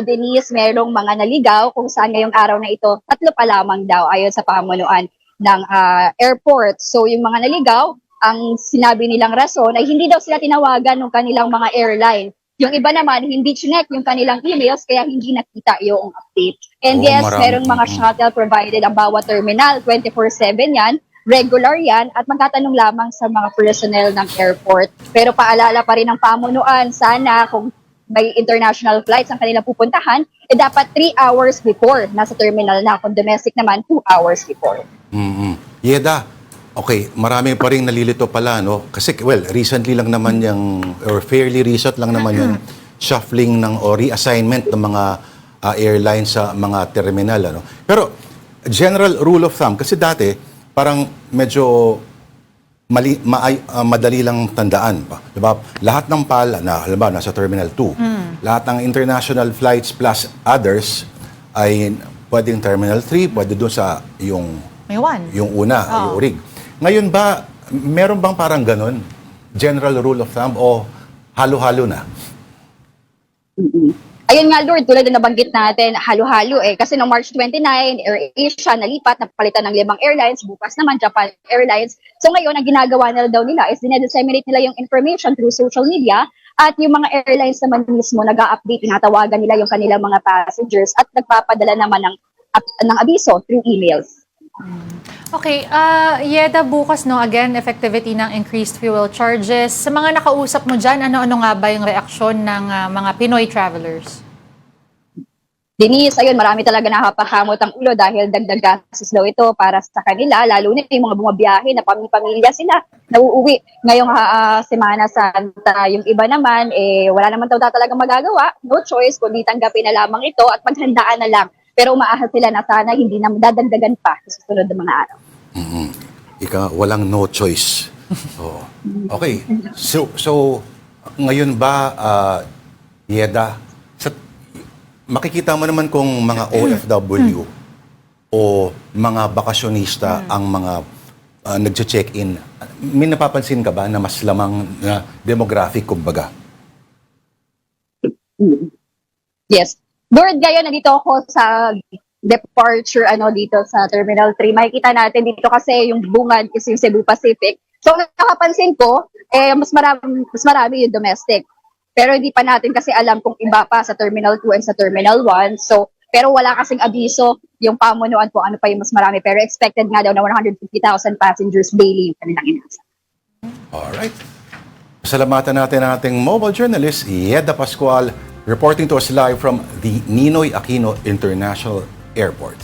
Denise, merong mga naligaw kung saan ngayong araw na ito, 3 pa lamang daw ayon sa pamunuan ng airport. So yung mga naligaw, ang sinabi nilang rason ay hindi daw sila tinawagan ng kanilang mga airline. Yung iba naman, hindi chinek yung kanilang emails kaya hindi nakita yung update. And yes, merong mga shuttle provided ang bawat terminal, 24/7 yan, regular yan, at magtatanong lamang sa mga personnel ng airport. Pero paalala pa rin ng pamunuan, sana kung may international flights ang kanilang pupuntahan, dapat 3 hours before nasa terminal na. Kung domestic naman, 2 hours before.
Yeda, okay, marami pa rin nalilito pala, no? Kasi, recently lang naman or fairly recent lang naman yung shuffling o reassignment ng mga airlines sa mga terminal, ano? Pero, general rule of thumb, kasi dati, parang medyo madali lang tandaan pa. Diba? Lahat ng halimbawa, nasa Terminal 2, lahat ng international flights plus others ay pwedeng Terminal 3, pwede doon sa yung una, yung URIG. Ngayon ba, meron bang parang ganun? General rule of thumb o halo-halo na?
Ayun nga, Lord, tulad na nabanggit natin, halo-halo Kasi noong March 29, AirAsia nalipat, napalitan ng 5 airlines, bukas naman Japan Airlines. So ngayon, ang ginagawa nila daw is dinedisseminate nila yung information through social media at yung mga airlines naman mismo nag-a-update, tinatawagan nila yung kanilang mga passengers at nagpapadala naman ng abiso through emails.
Okay, Yeda, bukas no, again, effectivity ng increased fuel charges. Sa mga nakausap mo dyan, ano-ano nga ba yung reaksyon ng mga Pinoy travelers?
Denise, ayun, marami talaga nakapahamot ang ulo dahil dagdag gastos daw ito para sa kanila, lalo na yung mga bumabiyahe na pamilya sila nauuwi ngayong Semana Santa. Yung iba naman, wala naman daw talaga magagawa, no choice, kundi tanggapin na lamang ito at maghandaan na lang. Pero umaahas sila na sana hindi na dadagdagan pa sa susunod na mga araw.
Walang no choice. Oo. Okay. So ngayon ba, Yeda, makikita mo naman kung mga OFW o mga bakasyonista ang mga nagche-check-in. May napapansin ka ba na mas lamang na demographic, kumbaga?
Yes. Lord, ngayon nandito ako sa departure dito sa Terminal 3. Makikita natin dito kasi yung bungad is yung Cebu Pacific. So nakapansin ko, mas marami yung domestic. Pero hindi pa natin kasi alam kung iba pa sa Terminal 2 and sa Terminal 1. So, pero wala kasing abiso yung pamunuan kung ano pa yung mas marami. Pero expected nga daw na 150,000 passengers daily yung kanilang inasa.
Alright. Pasalamatan natin ang ating mobile journalist, Yeda Pascual, reporting to us live from the Ninoy Aquino International Airport.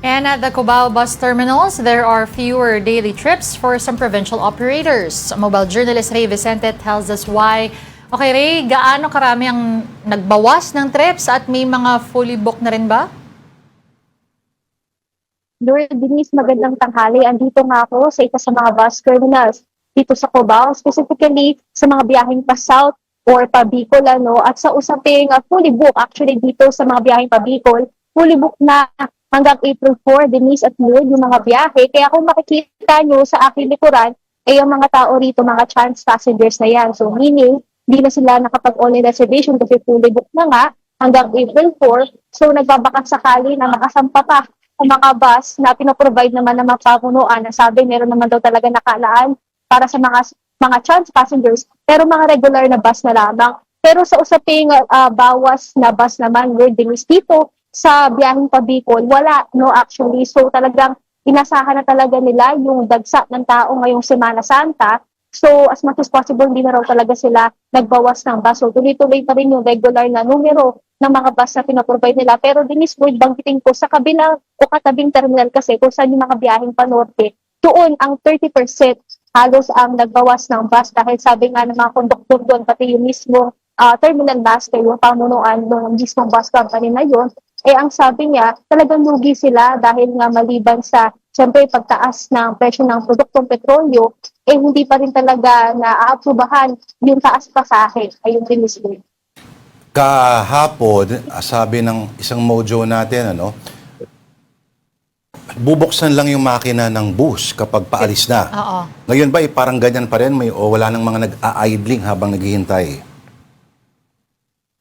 And at the Cubao bus terminals, there are fewer daily trips for some provincial operators. Mobile journalist Ray Vicente tells us why. Okay, Ray, gaano karami ang nagbawas ng trips at may mga fully booked na rin ba?
Lord Denise, magandang tanghali. Andito nga ako sa isa sa mga bus terminals dito sa Cubao, specifically sa mga biyaheng pa South or pa Bicol, at sa usaping fully booked, actually dito sa mga biyaheng pa Bicol, fully booked na hanggang April 4, Denise at Lord, yung mga biyahe. Kaya kung makikita nyo sa aking likuran, yung mga tao rito, mga chance passengers na yan. So meaning, hindi na sila nakapag-online reservation kasi fully booked na nga hanggang April 4. So nagbabaka sakali na makasampa pa ang mga bus na pinaprovide naman ng mga pamunuan na sabi meron naman daw talaga nakalaan para sa mga chance passengers pero mga regular na bus na lamang. Pero sa usaping bawas na bus naman, Lord Denise, dito sa biyaheng pa Bicol, wala no actually. So talagang inasahan na talaga nila yung dagsa ng tao ngayong Semana Santa. So, as much as possible, hindi na raw talaga sila nagbawas ng bus. So, tuloy-tuloy pa rin yung regular na numero ng mga bus na pinaprovide nila. Pero, Denise, banggitin ko, sa kabilang o katabing terminal kasi, kung saan yung mga biyaheng panorte, doon ang 30% halos ang nagbawas ng bus. Dahil sabi nga ng mga konduktor doon, pati yung mismo terminal master, yung pamunuan ng mismong bus company na yun, ang sabi niya, talagang lugi sila dahil nga maliban sa siyempre, pagtaas ng presyo ng produktong petrolyo, hindi pa rin talaga na-aaprubahan yung taas pasahe. Ayun din mismo.
Kahapon, sabi ng isang mojo natin, bubuksan lang yung makina ng bus kapag paalis na.
Oo.
Ngayon ba, parang ganyan pa rin? Wala nang mga nag-a-idling habang naghihintay?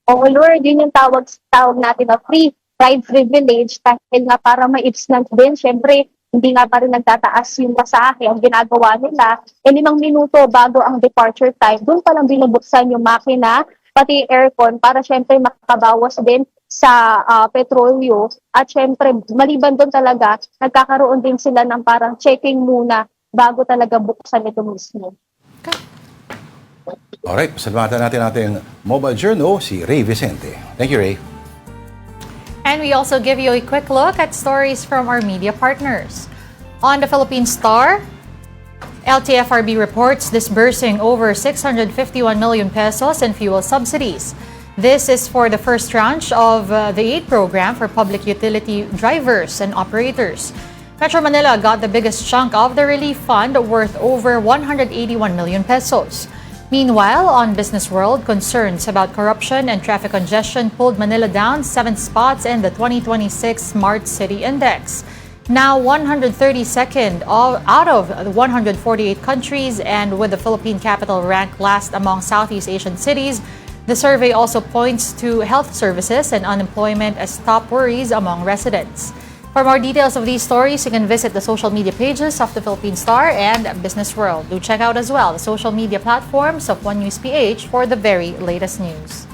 Oh Lord, yun yung tawag natin na free ride privilege dahil nga para ma-ipsnan din, syempre, hindi nga pa rin nagtataas yung pasahe. Ang ginagawa nila, 5 minuto bago ang departure time, doon pa lang binubuksan yung makina, pati aircon, para syempre makabawas din sa petrolyo. At syempre, maliban doon talaga, nagkakaroon din sila ng parang checking muna bago talaga buksan ito mismo.
Alright, pasalamatan natin ating mobile journal, si Ray Vicente. Thank you, Ray.
And we also give you a quick look at stories from our media partners. On the Philippine Star, LTFRB reports disbursing over 651 million pesos in fuel subsidies. This is for the first tranche of the aid program for public utility drivers and operators. Metro Manila got the biggest chunk of the relief fund worth over 181 million pesos. Meanwhile, on Business World, concerns about corruption and traffic congestion pulled Manila down 7 spots in the 2026 Smart City Index. Now 132nd out of 148 countries, and with the Philippine capital ranked last among Southeast Asian cities, the survey also points to health services and unemployment as top worries among residents. For more details of these stories, you can visit the social media pages of the Philippine Star and Business World. Do check out as well the social media platforms of One News PH for the very latest news.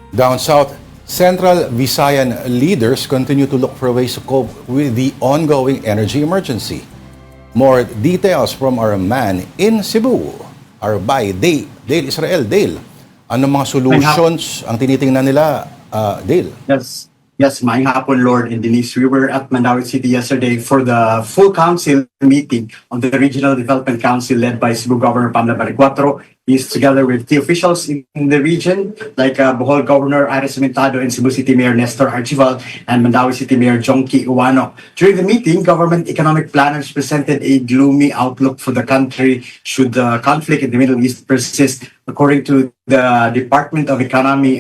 Down south, Central Visayan leaders continue to look for ways to cope with the ongoing energy emergency. More details from our man in Cebu, our by Dale Israel. Dale, ano mga solutions ang tinitingnan nila, Dale?
Yes, maayong hapon, Lord and Denise. We were at Mandaue City yesterday for the full council meeting of the Regional Development Council led by Cebu Governor Pamela Maricuatro. He's together with the officials in the region like Bohol Governor Iris Cementado and Cebu City Mayor Nestor Archival and Mandaue City Mayor Jonky Uwano. During the meeting, government economic planners presented a gloomy outlook for the country should the conflict in the Middle East persist. According to the Department of Economy,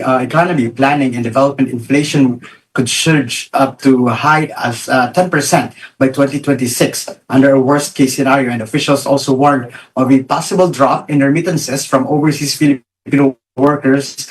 Planning and Development, inflation could surge up to high as 10% by 2026 under a worst-case scenario, and officials also warned of a possible drop in remittances from overseas Filipino workers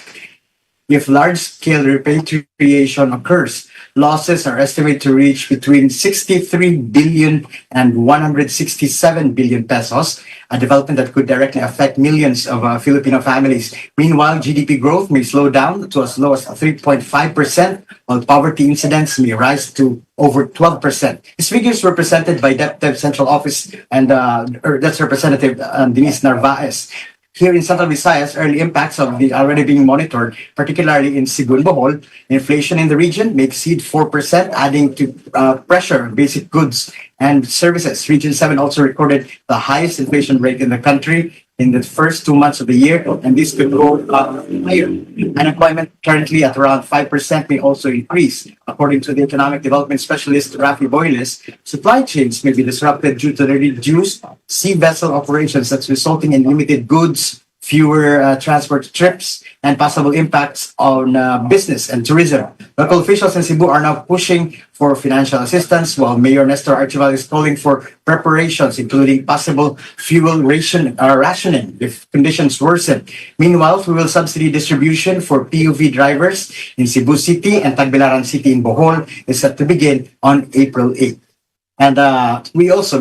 if large-scale repatriation occurs. Losses are estimated to reach between 63 billion and 167 billion pesos, a development that could directly affect millions of Filipino families. Meanwhile, GDP growth may slow down to as low as 3.5%, while poverty incidence may rise to over 12%. These figures were presented by DepDev Central Office and that's Representative Denise Narvaez. Here in Central Visayas, early impacts of the already being monitored, particularly in Cebu and Bohol. Inflation in the region may exceed 4%, adding to pressure on basic goods and services. Region 7 also recorded the highest inflation rate in the country in the first 2 months of the year, and this could go higher. Unemployment currently at around 5% may also increase. According to the economic development specialist Rafi Boyles, supply chains may be disrupted due to the reduced sea vessel operations that's resulting in limited goods, fewer transport trips, and possible impacts on business and tourism. Local officials in Cebu are now pushing for financial assistance, while Mayor Nestor Archival is calling for preparations, including possible fuel rationing if conditions worsen. Meanwhile, fuel subsidy distribution for PUV drivers in Cebu City and Tagbilaran City in Bohol is set to begin on April 8th. And we also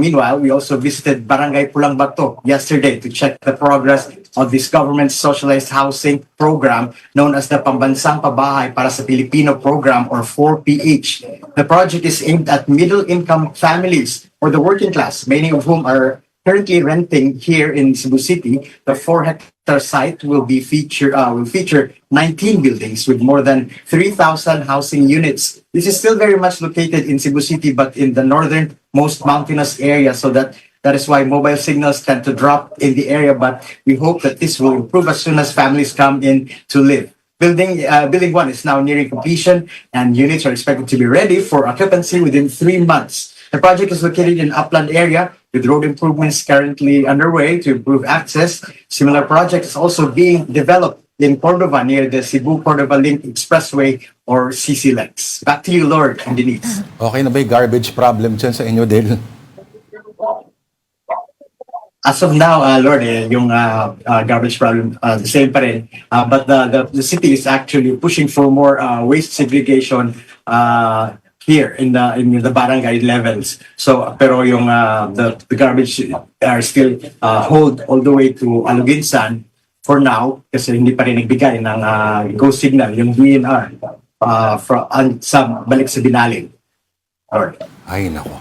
visited Barangay Pulang Bato yesterday to check the progress of this government socialized housing program known as the Pambansang Pabahay para sa Pilipino program, or 4PH. The project is aimed at middle-income families or the working class, many of whom are currently renting here in Cebu City. The 4-hectare site will feature 19 buildings with more than 3,000 housing units. This is still very much located in Cebu City, but in the northernmost mountainous area, so that is why mobile signals tend to drop in the area, but we hope that this will improve as soon as families come in to live. Building 1 is now nearing completion, and units are expected to be ready for occupancy within 3 months. The project is located in upland area with road improvements currently underway to improve access. Similar project is also being developed in Cordova near the Cebu-Cordova Link Expressway, or CC-LEX. Back to you, Lord and Denise.
Okay na ba yung garbage problem dyan sa inyo, Dale?
As of now, Lord, yung garbage problem, the same pa rin. But the city is actually pushing for more waste segregation here in the barangay levels. So, pero yung the garbage are still hold all the way to Aluginsan for now, kasi hindi pa rin nagbigay ng go signal yung DNR sa balik sa Binaling. Lord.
Ay, nako.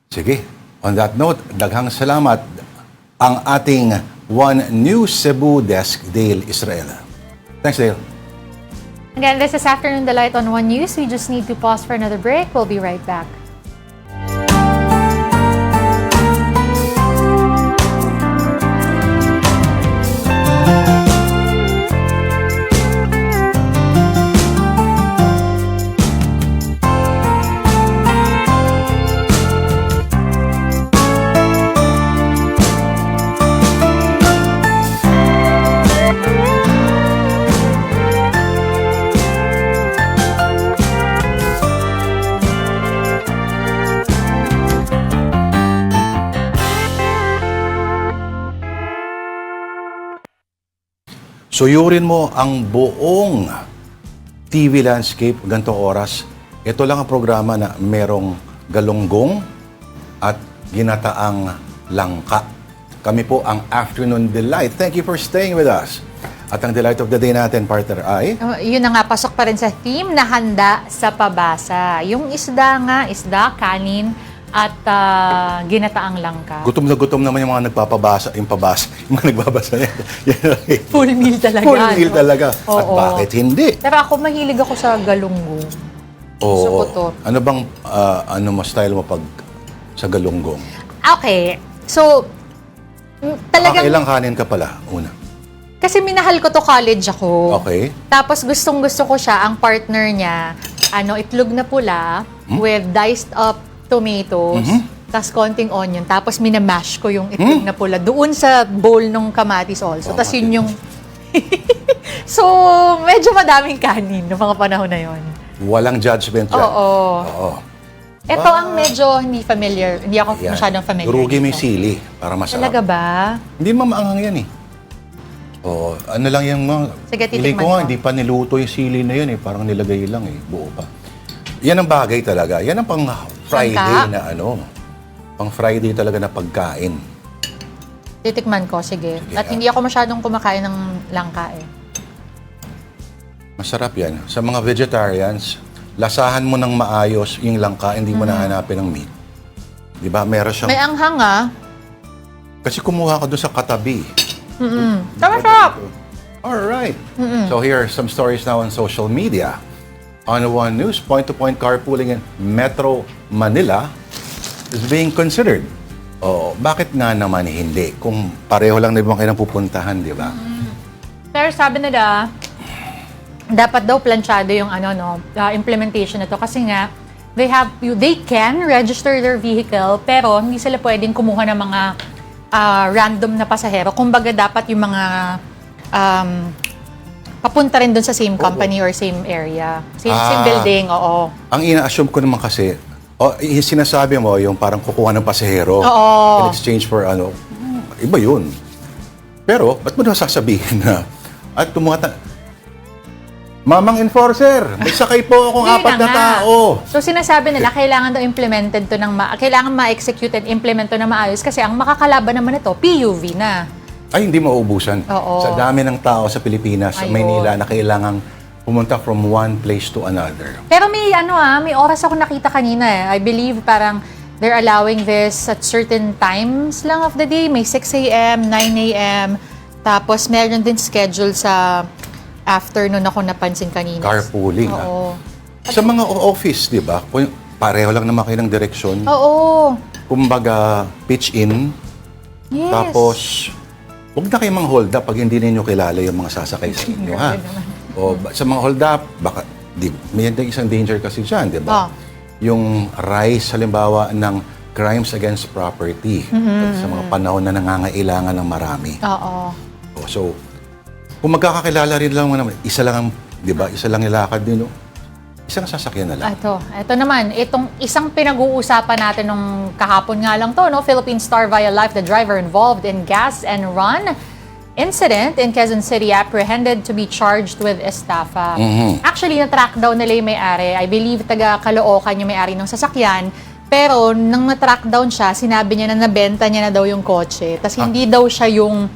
Sige. On that note, daghang salamat ang ating One News Cebu Desk, Dale Israel. Thanks, Dale.
Again, this is Afternoon Delight on One News. We just need to pause for another break. We'll be right back.
Suyurin mo ang buong TV landscape ganitong oras. Ito lang ang programa na merong galunggong at ginataang langka. Kami po ang Afternoon Delight. Thank you for staying with us. At ang delight of the day natin, partner, ay
Yun na nga, pasok pa rin sa theme na handa sa pabasa. Yung isda, kanin, at ginataang langka.
gutom na gutom naman yung mga nagpapabasa, yung mga nagbabasa yan.
Full meal talaga.
Full meal
no?
talaga. At
Oo.
bakit hindi?
Pero ako, mahilig ako sa galunggong. Gusto ko to.
Ano bang, style mo pag sa galunggong?
Okay, so, talagang,
Ilang kanin ka pala, una.
kasi minahal ko to college ako.
Okay.
Tapos gustong-gusto ko siya, ang partner niya, itlog na pula with diced up tomatoes, tas konting onion, tapos minamash ko yung itlog na pula doon sa bowl ng kamatis also. Tas yun yung... So, medyo madaming kanin noong mga panahon na yon.
Walang judgment dyan.
Oo. Ito ang medyo hindi familiar. Hindi ako
Yan.
masyadong familiar.
Durugin mo yung
dito.
sili para masarap.
Talaga ba?
Hindi maanghang yan eh. Oo, ano lang yung mga...
Sige,
Feeling
titikman
ko nga,
ko.
hindi pa niluto yung sili na yun eh. Parang nilagay lang eh, buo pa. Yan ang bagay talaga. Yan ang pang Friday
Langka?
na pang Friday talaga na pagkain.
Titikman ko, sige. At hindi ako masyadong kumakain ng langka eh.
Masarap yan. Sa mga vegetarians, lasahan mo ng maayos yung langka, hindi mo nahanapin ng meat. Di ba? Meron siyang...
May anghang ah.
Kasi kumuha ka doon sa katabi.
Tama sarap!
Alright. So here are some stories now on social media. On One News, point-to-point carpooling in Metro Manila is being considered. Oh, bakit nga naman hindi? Kung pareho lang naman kayo ng pupuntahan, di ba?
Pero sabi nila, dapat daw planchado yung implementation na to kasi nga they can register their vehicle pero hindi sila pwedeng kumuha ng mga random na pasahero. Kumbaga dapat yung mga papunta rin doon sa same company or same area. Same building, oo.
Ang ina-assume ko naman kasi, yung sinasabi mo, yung parang kukuha ng pasahero
Oo.
in exchange for iba yun. Pero, ba't mo na sasabihin na, at Mamang enforcer, may sakay po akong
Hindi
4 na
nga.
tao.
So sinasabi nila, kailangan daw implemented to kailangan ma-execute and implement to na maayos kasi ang makakalaban naman ito, PUV na.
Ay, hindi mauubusan.
Oo.
Sa dami ng tao sa Pilipinas, sa
Ayun.
Maynila, na kailangang pumunta from one place to another.
Pero may may oras ako nakita kanina eh. I believe parang they're allowing this at certain times lang of the day. May 6 a.m., 9 a.m. Tapos meron din schedule sa afternoon ako napansin kanina.
Carpooling.
Oo.
Sa mga office, di ba? Kung pareho lang naman kayo ng direksyon.
Oo.
Kumbaga, pitch in.
Yes.
Tapos, huwag na kayong mga hold up pag hindi ninyo kilala yung mga sasakay sa inyo, ha? O sa mga hold up, baka, may isang danger kasi dyan, di ba? Yung rise, halimbawa, ng crimes against property. Sa mga panahon na nangangailangan ng marami.
Oo.
So, kung magkakakilala rin lang naman, isa lang ang, di ba? Isa lang ilakad din, no? Isang sasakyan na lang.
Ito naman, itong isang pinag-uusapan natin nung kahapon nga lang to, no? Philippine Star Via Life, the driver involved in gas and run incident in Quezon City apprehended to be charged with estafa. Actually, na-track down nila yung may-ari. I believe taga Caloocan yung may-ari ng sasakyan. Pero nang na-track down siya, sinabi niya na nabenta niya na daw yung kotse. Tapos hindi daw siya yung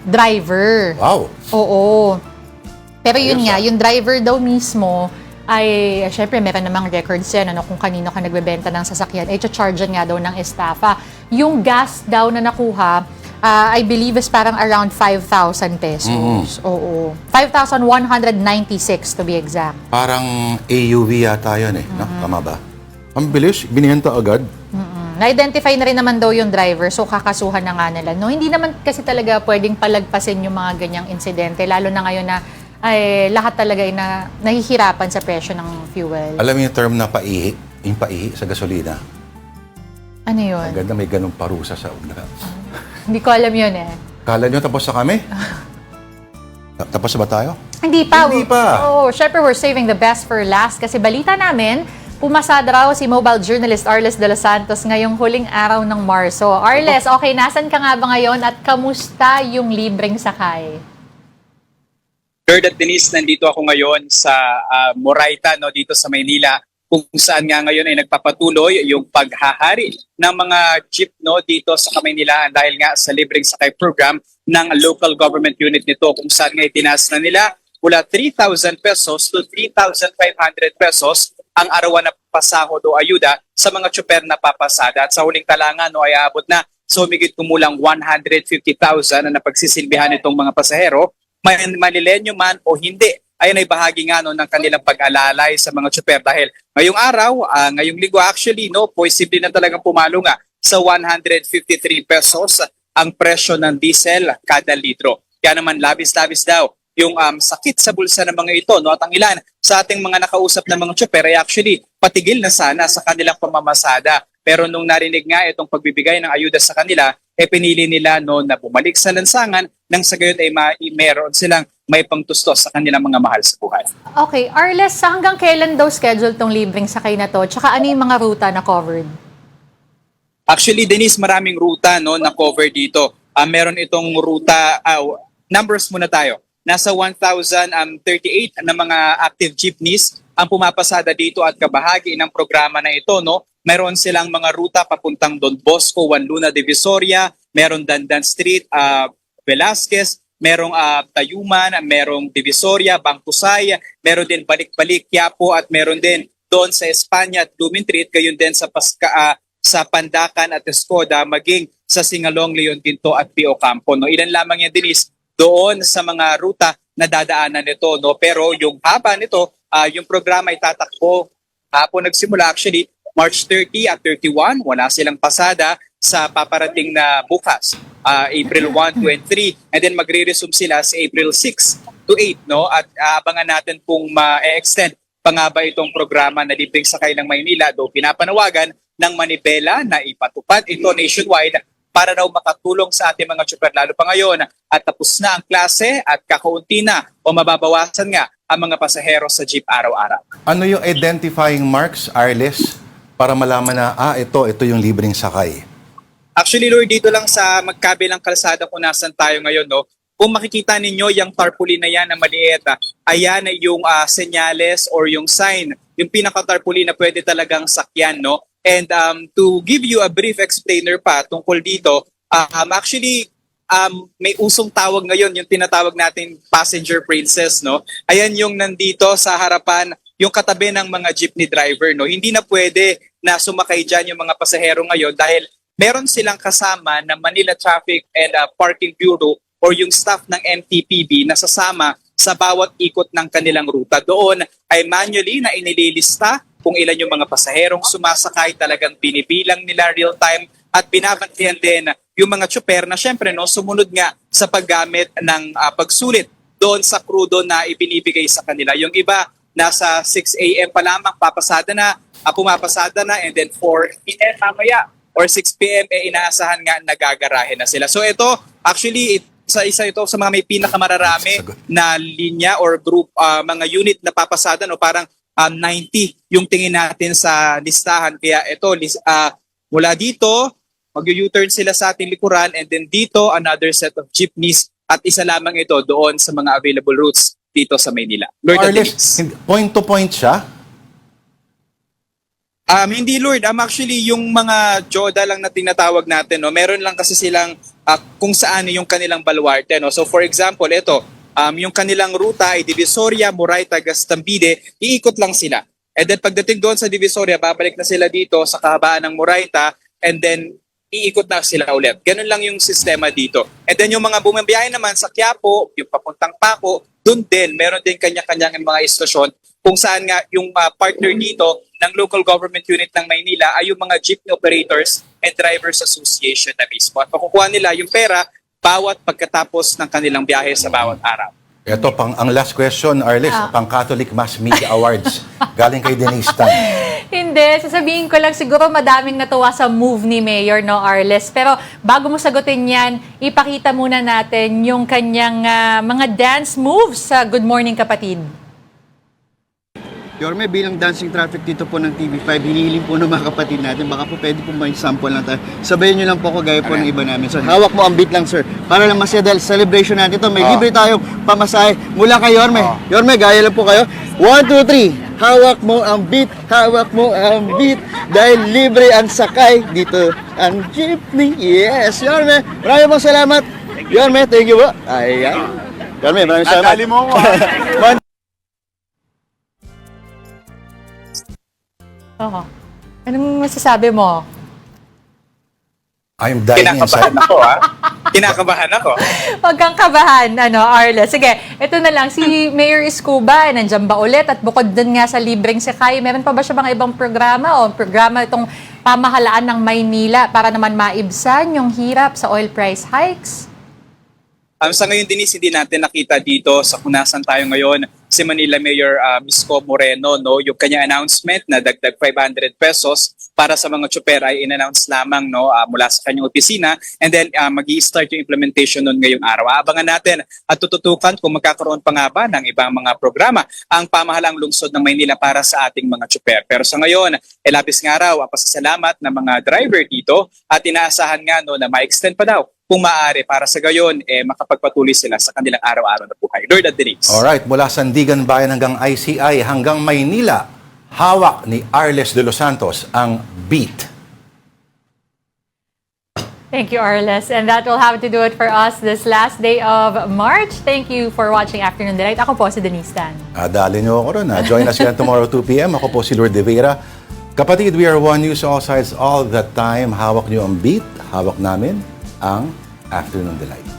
driver.
Wow!
Oo. Pero yun nga, yung driver daw mismo ay, syempre, meron namang records yan, kung kanino ka nagbebenta ng sasakyan, ay charge nga daw ng estafa. Yung gas daw na nakuha, I believe is parang around 5,000 pesos. Oo. 5,196 to be exact.
Parang AUV yata yun eh. No? Tama ba? Ang bilis, binihenta agad.
Na-identify na rin naman daw yung driver, so kakasuhan na nga nila. No, hindi naman kasi talaga pwedeng palagpasin yung mga ganyang insidente, lalo na ngayon na lahat talaga ay nahihirapan sa presyo ng fuel.
Alam mo yung term na paihi? Yung paihi sa gasolina?
Ano yun?
Ang ganda, may ganung parusa sa ugna.
Hindi ko alam yun eh.
Kala nyo tapos na kami? Tapos na ba tayo?
Hindi pa.
Hindi pa.
Oo, syempre we're saving the best for last kasi balita namin, pumasada raw si mobile journalist Arles de los Santos ngayong huling araw ng Marso. Arles, okay, nasan ka nga ba ngayon at kamusta yung libreng sakay?
Lord at Denise, nandito ako ngayon sa Moraita, no, dito sa Maynila, kung saan nga ngayon ay nagpapatuloy yung paghahari ng mga jeep dito sa Kamaynilaan dahil nga sa libreng sakay program ng local government unit nito kung saan nga itinaas na nila mula 3,000 pesos to 3,500 pesos ang arawan na pasahod o ayuda sa mga tsuper na papasada. At sa huling talangan ay aabot na sa humigit kumulang 150,000 na napagsisilbihan itong mga pasahero, manilenyo man o hindi. Ayan ay bahagi nga ng kanilang pag-alalay sa mga tsuper dahil ngayong araw, ngayong linggo actually, posible na talagang pumalo nga sa 153 pesos ang presyo ng diesel kada litro. Kaya naman labis-labis daw yung sakit sa bulsa ng mga ito. At ang ilan sa ating mga nakausap na mga tsuper ay actually patigil na sana sa kanilang pamamasada. Pero nung narinig nga itong pagbibigay ng ayuda sa kanila, pinili nila na bumalik sa lansangan nang sa gayon ay meron silang may pangtustos sa kanilang mga mahal sa buhay.
Okay, Arles, hanggang kailan daw schedule tong libreng sakay na to? Tsaka ano yung mga ruta na covered?
Actually, Denise, maraming ruta na cover dito. Meron itong ruta, numbers muna tayo. Nasa 1,038 na mga active jeepneys ang pumapasada dito at kabahagi ng programa na ito. Meron silang mga ruta papuntang Don Bosco, Juan Luna, Divisoria, meron Dandan Street, Velasquez, merong Tayuman, merong Divisoria, Bangkusay, meron din Balik-Balik, Quiapo at meron din doon sa Espanya at Blumentritt, gayon din sa Pandacan at Escoda, maging sa Singalong, Leon Tinto at Pio Campo. Ilan lamang yan, Denise, doon sa mga ruta na dadaanan nito. Pero yung haba nito, yung programa ay tatakbo hapon nagsimula actually March 30 at 31. Wala silang pasada sa paparating na bukas. April 1, 2, and 3. And then magre-resume sila sa April 6 to 8. At abangan natin kung ma-extend pa nga ba itong programa na libreng sakay ng Maynila. Though pinapanawagan ng Manibela na ipatupad ito nationwide para daw makatulong sa ating mga tsuper lalo pa ngayon at tapos na ang klase at kakaunti na o mababawasan nga ang mga pasahero sa jeep araw-araw.
Ano yung identifying marks, Arles, para malaman na, ito yung libreng sakay?
Actually, Lord, dito lang sa magkabilang kalsada kung nasan tayo ngayon, kung makikita ninyo yung tarpaulin na yan na maliit, ayan yung senyales or yung sign, yung pinaka-tarpaulin na pwede talagang sakyan, And to give you a brief explainer pa tungkol dito, actually, may usong tawag ngayon, yung tinatawag natin passenger princess, Ayan yung nandito sa harapan, yung katabi ng mga jeepney driver, Hindi na pwede na sumakay dyan yung mga pasahero ngayon dahil meron silang kasama na Manila Traffic and Parking Bureau or yung staff ng MTPB na sasama sa bawat ikot ng kanilang ruta. Doon ay manually na inililista kung ilan yung mga pasaherong sumasakay, talagang binibilang nila real time at binabantayan din yung mga tsuper na syempre sumunod nga sa paggamit ng pagsulit doon sa krudo na ibinibigay sa kanila. Yung iba, nasa 6 a.m. pa lamang pumapasada na and then 4 p.m. mamaya or 6 p.m. inaasahan nga nagagarahe na sila. So ito, actually, isa ito sa mga may pinakamararami na linya or group, mga unit na papasada, parang 90 yung tingin natin sa listahan. Kaya ito, mula dito, mag-U-turn sila sa ating likuran and then dito, another set of jeepneys at isa lamang ito doon sa mga available routes dito sa Maynila. Lord,
Arles, point to point siya?
Hindi, Lord. Actually, yung mga joda lang na tinatawag natin, meron lang kasi silang kung saan yung kanilang baluarte. So for example, ito, yung kanilang ruta ay Divisoria, Moray, Gastambide, iikot lang sila. And then pagdating doon sa Divisoria, babalik na sila dito sa kahabaan ng Morayta and then iikot na sila ulit. Ganun lang yung sistema dito. And then yung mga bumabiyahe naman sa Quiapo, yung papuntang Paco, doon din, meron din kanya-kanyang mga istasyon kung saan nga yung partner dito ng local government unit ng Maynila ay yung mga jeepney operators and drivers association na mismo. At makukuha nila yung pera bawat pagkatapos ng kanilang biyahe sa bawat araw.
Ito, ang last question, Arles, pang Catholic Mass Media Awards. Galing kay Denise Tan.
Hindi, sasabihin ko lang siguro madaming natuwa sa move ni Mayor, Arles. Pero bago mo sagutin yan, ipakita muna natin yung kanyang mga dance moves sa Good Morning Kapatid.
Yorme, bilang dancing traffic dito po ng TV5, hinihiling po ng mga kapatid natin, baka po pwede po may sample lang tayo. Sabayan nyo lang po ako gaya po ng iba namin. So, hawak mo ang beat lang, sir. Para lang masaya dahil celebration natin ito. May libre tayong pamasahe mula kay Yorme. Yorme, gaya lang po kayo. 1, 2, 3. Hawak mo ang beat, hawak mo ang beat. Dahil libre ang sakay dito ang jeepney. Yes, Yorme. Maraming pong salamat. Yorme, thank you po. Ayan. Yorme, maraming salamat.
Nadali mo ako.
Oo. Anong masasabi mo?
I'm dying inside.
Kinakabahan ako, ha? Kinakabahan ako.
Huwag kang kabahan, Arla. Sige, ito na lang. Si Mayor Escuba, nandiyan ba ulit? At bukod dun nga sa libreng sakay, meron pa ba siya mga ibang programa o programa itong pamahalaan ng Maynila para naman maibsan yung hirap sa oil price hikes?
Sa ngayon, Denise, hindi natin nakita dito sa kunasan tayo ngayon si Manila Mayor Misko Moreno, no, yung kanya announcement na dagdag 500 pesos para sa mga tsuper ay in-announce lamang, no, mula sa kanyang opisina, and then magi-start yung implementation nun ngayong araw. Abangan natin at tututukan kung magkakaroon pa nga ba ng ibang mga programa ang pamahalang lungsod ng Maynila para sa ating mga tsuper. Pero sa ngayon, labis nga raw ang pasasalamat ng mga driver dito at inaasahan nga, no, na ma-extend pa daw kung maaari para sa gayon makapagpatuloy sila sa kanilang araw-araw na buhay. Lord at Denise.
Alright, mula Sandigan Bayan hanggang ICI hanggang Maynila, hawak ni Arles de los Santos ang beat.
Thank you, Arles. And that will have to do it for us this last day of March. Thank you for watching Afternoon Delight. Ako po si Denise Tan.
Dali niyo ako ron. Join us again tomorrow 2 p.m. Ako po si Lord De Vera. Kapatid, we are one news, all sides, all the time. Hawak niyo ang beat. Hawak namin ang Afternoon Delight.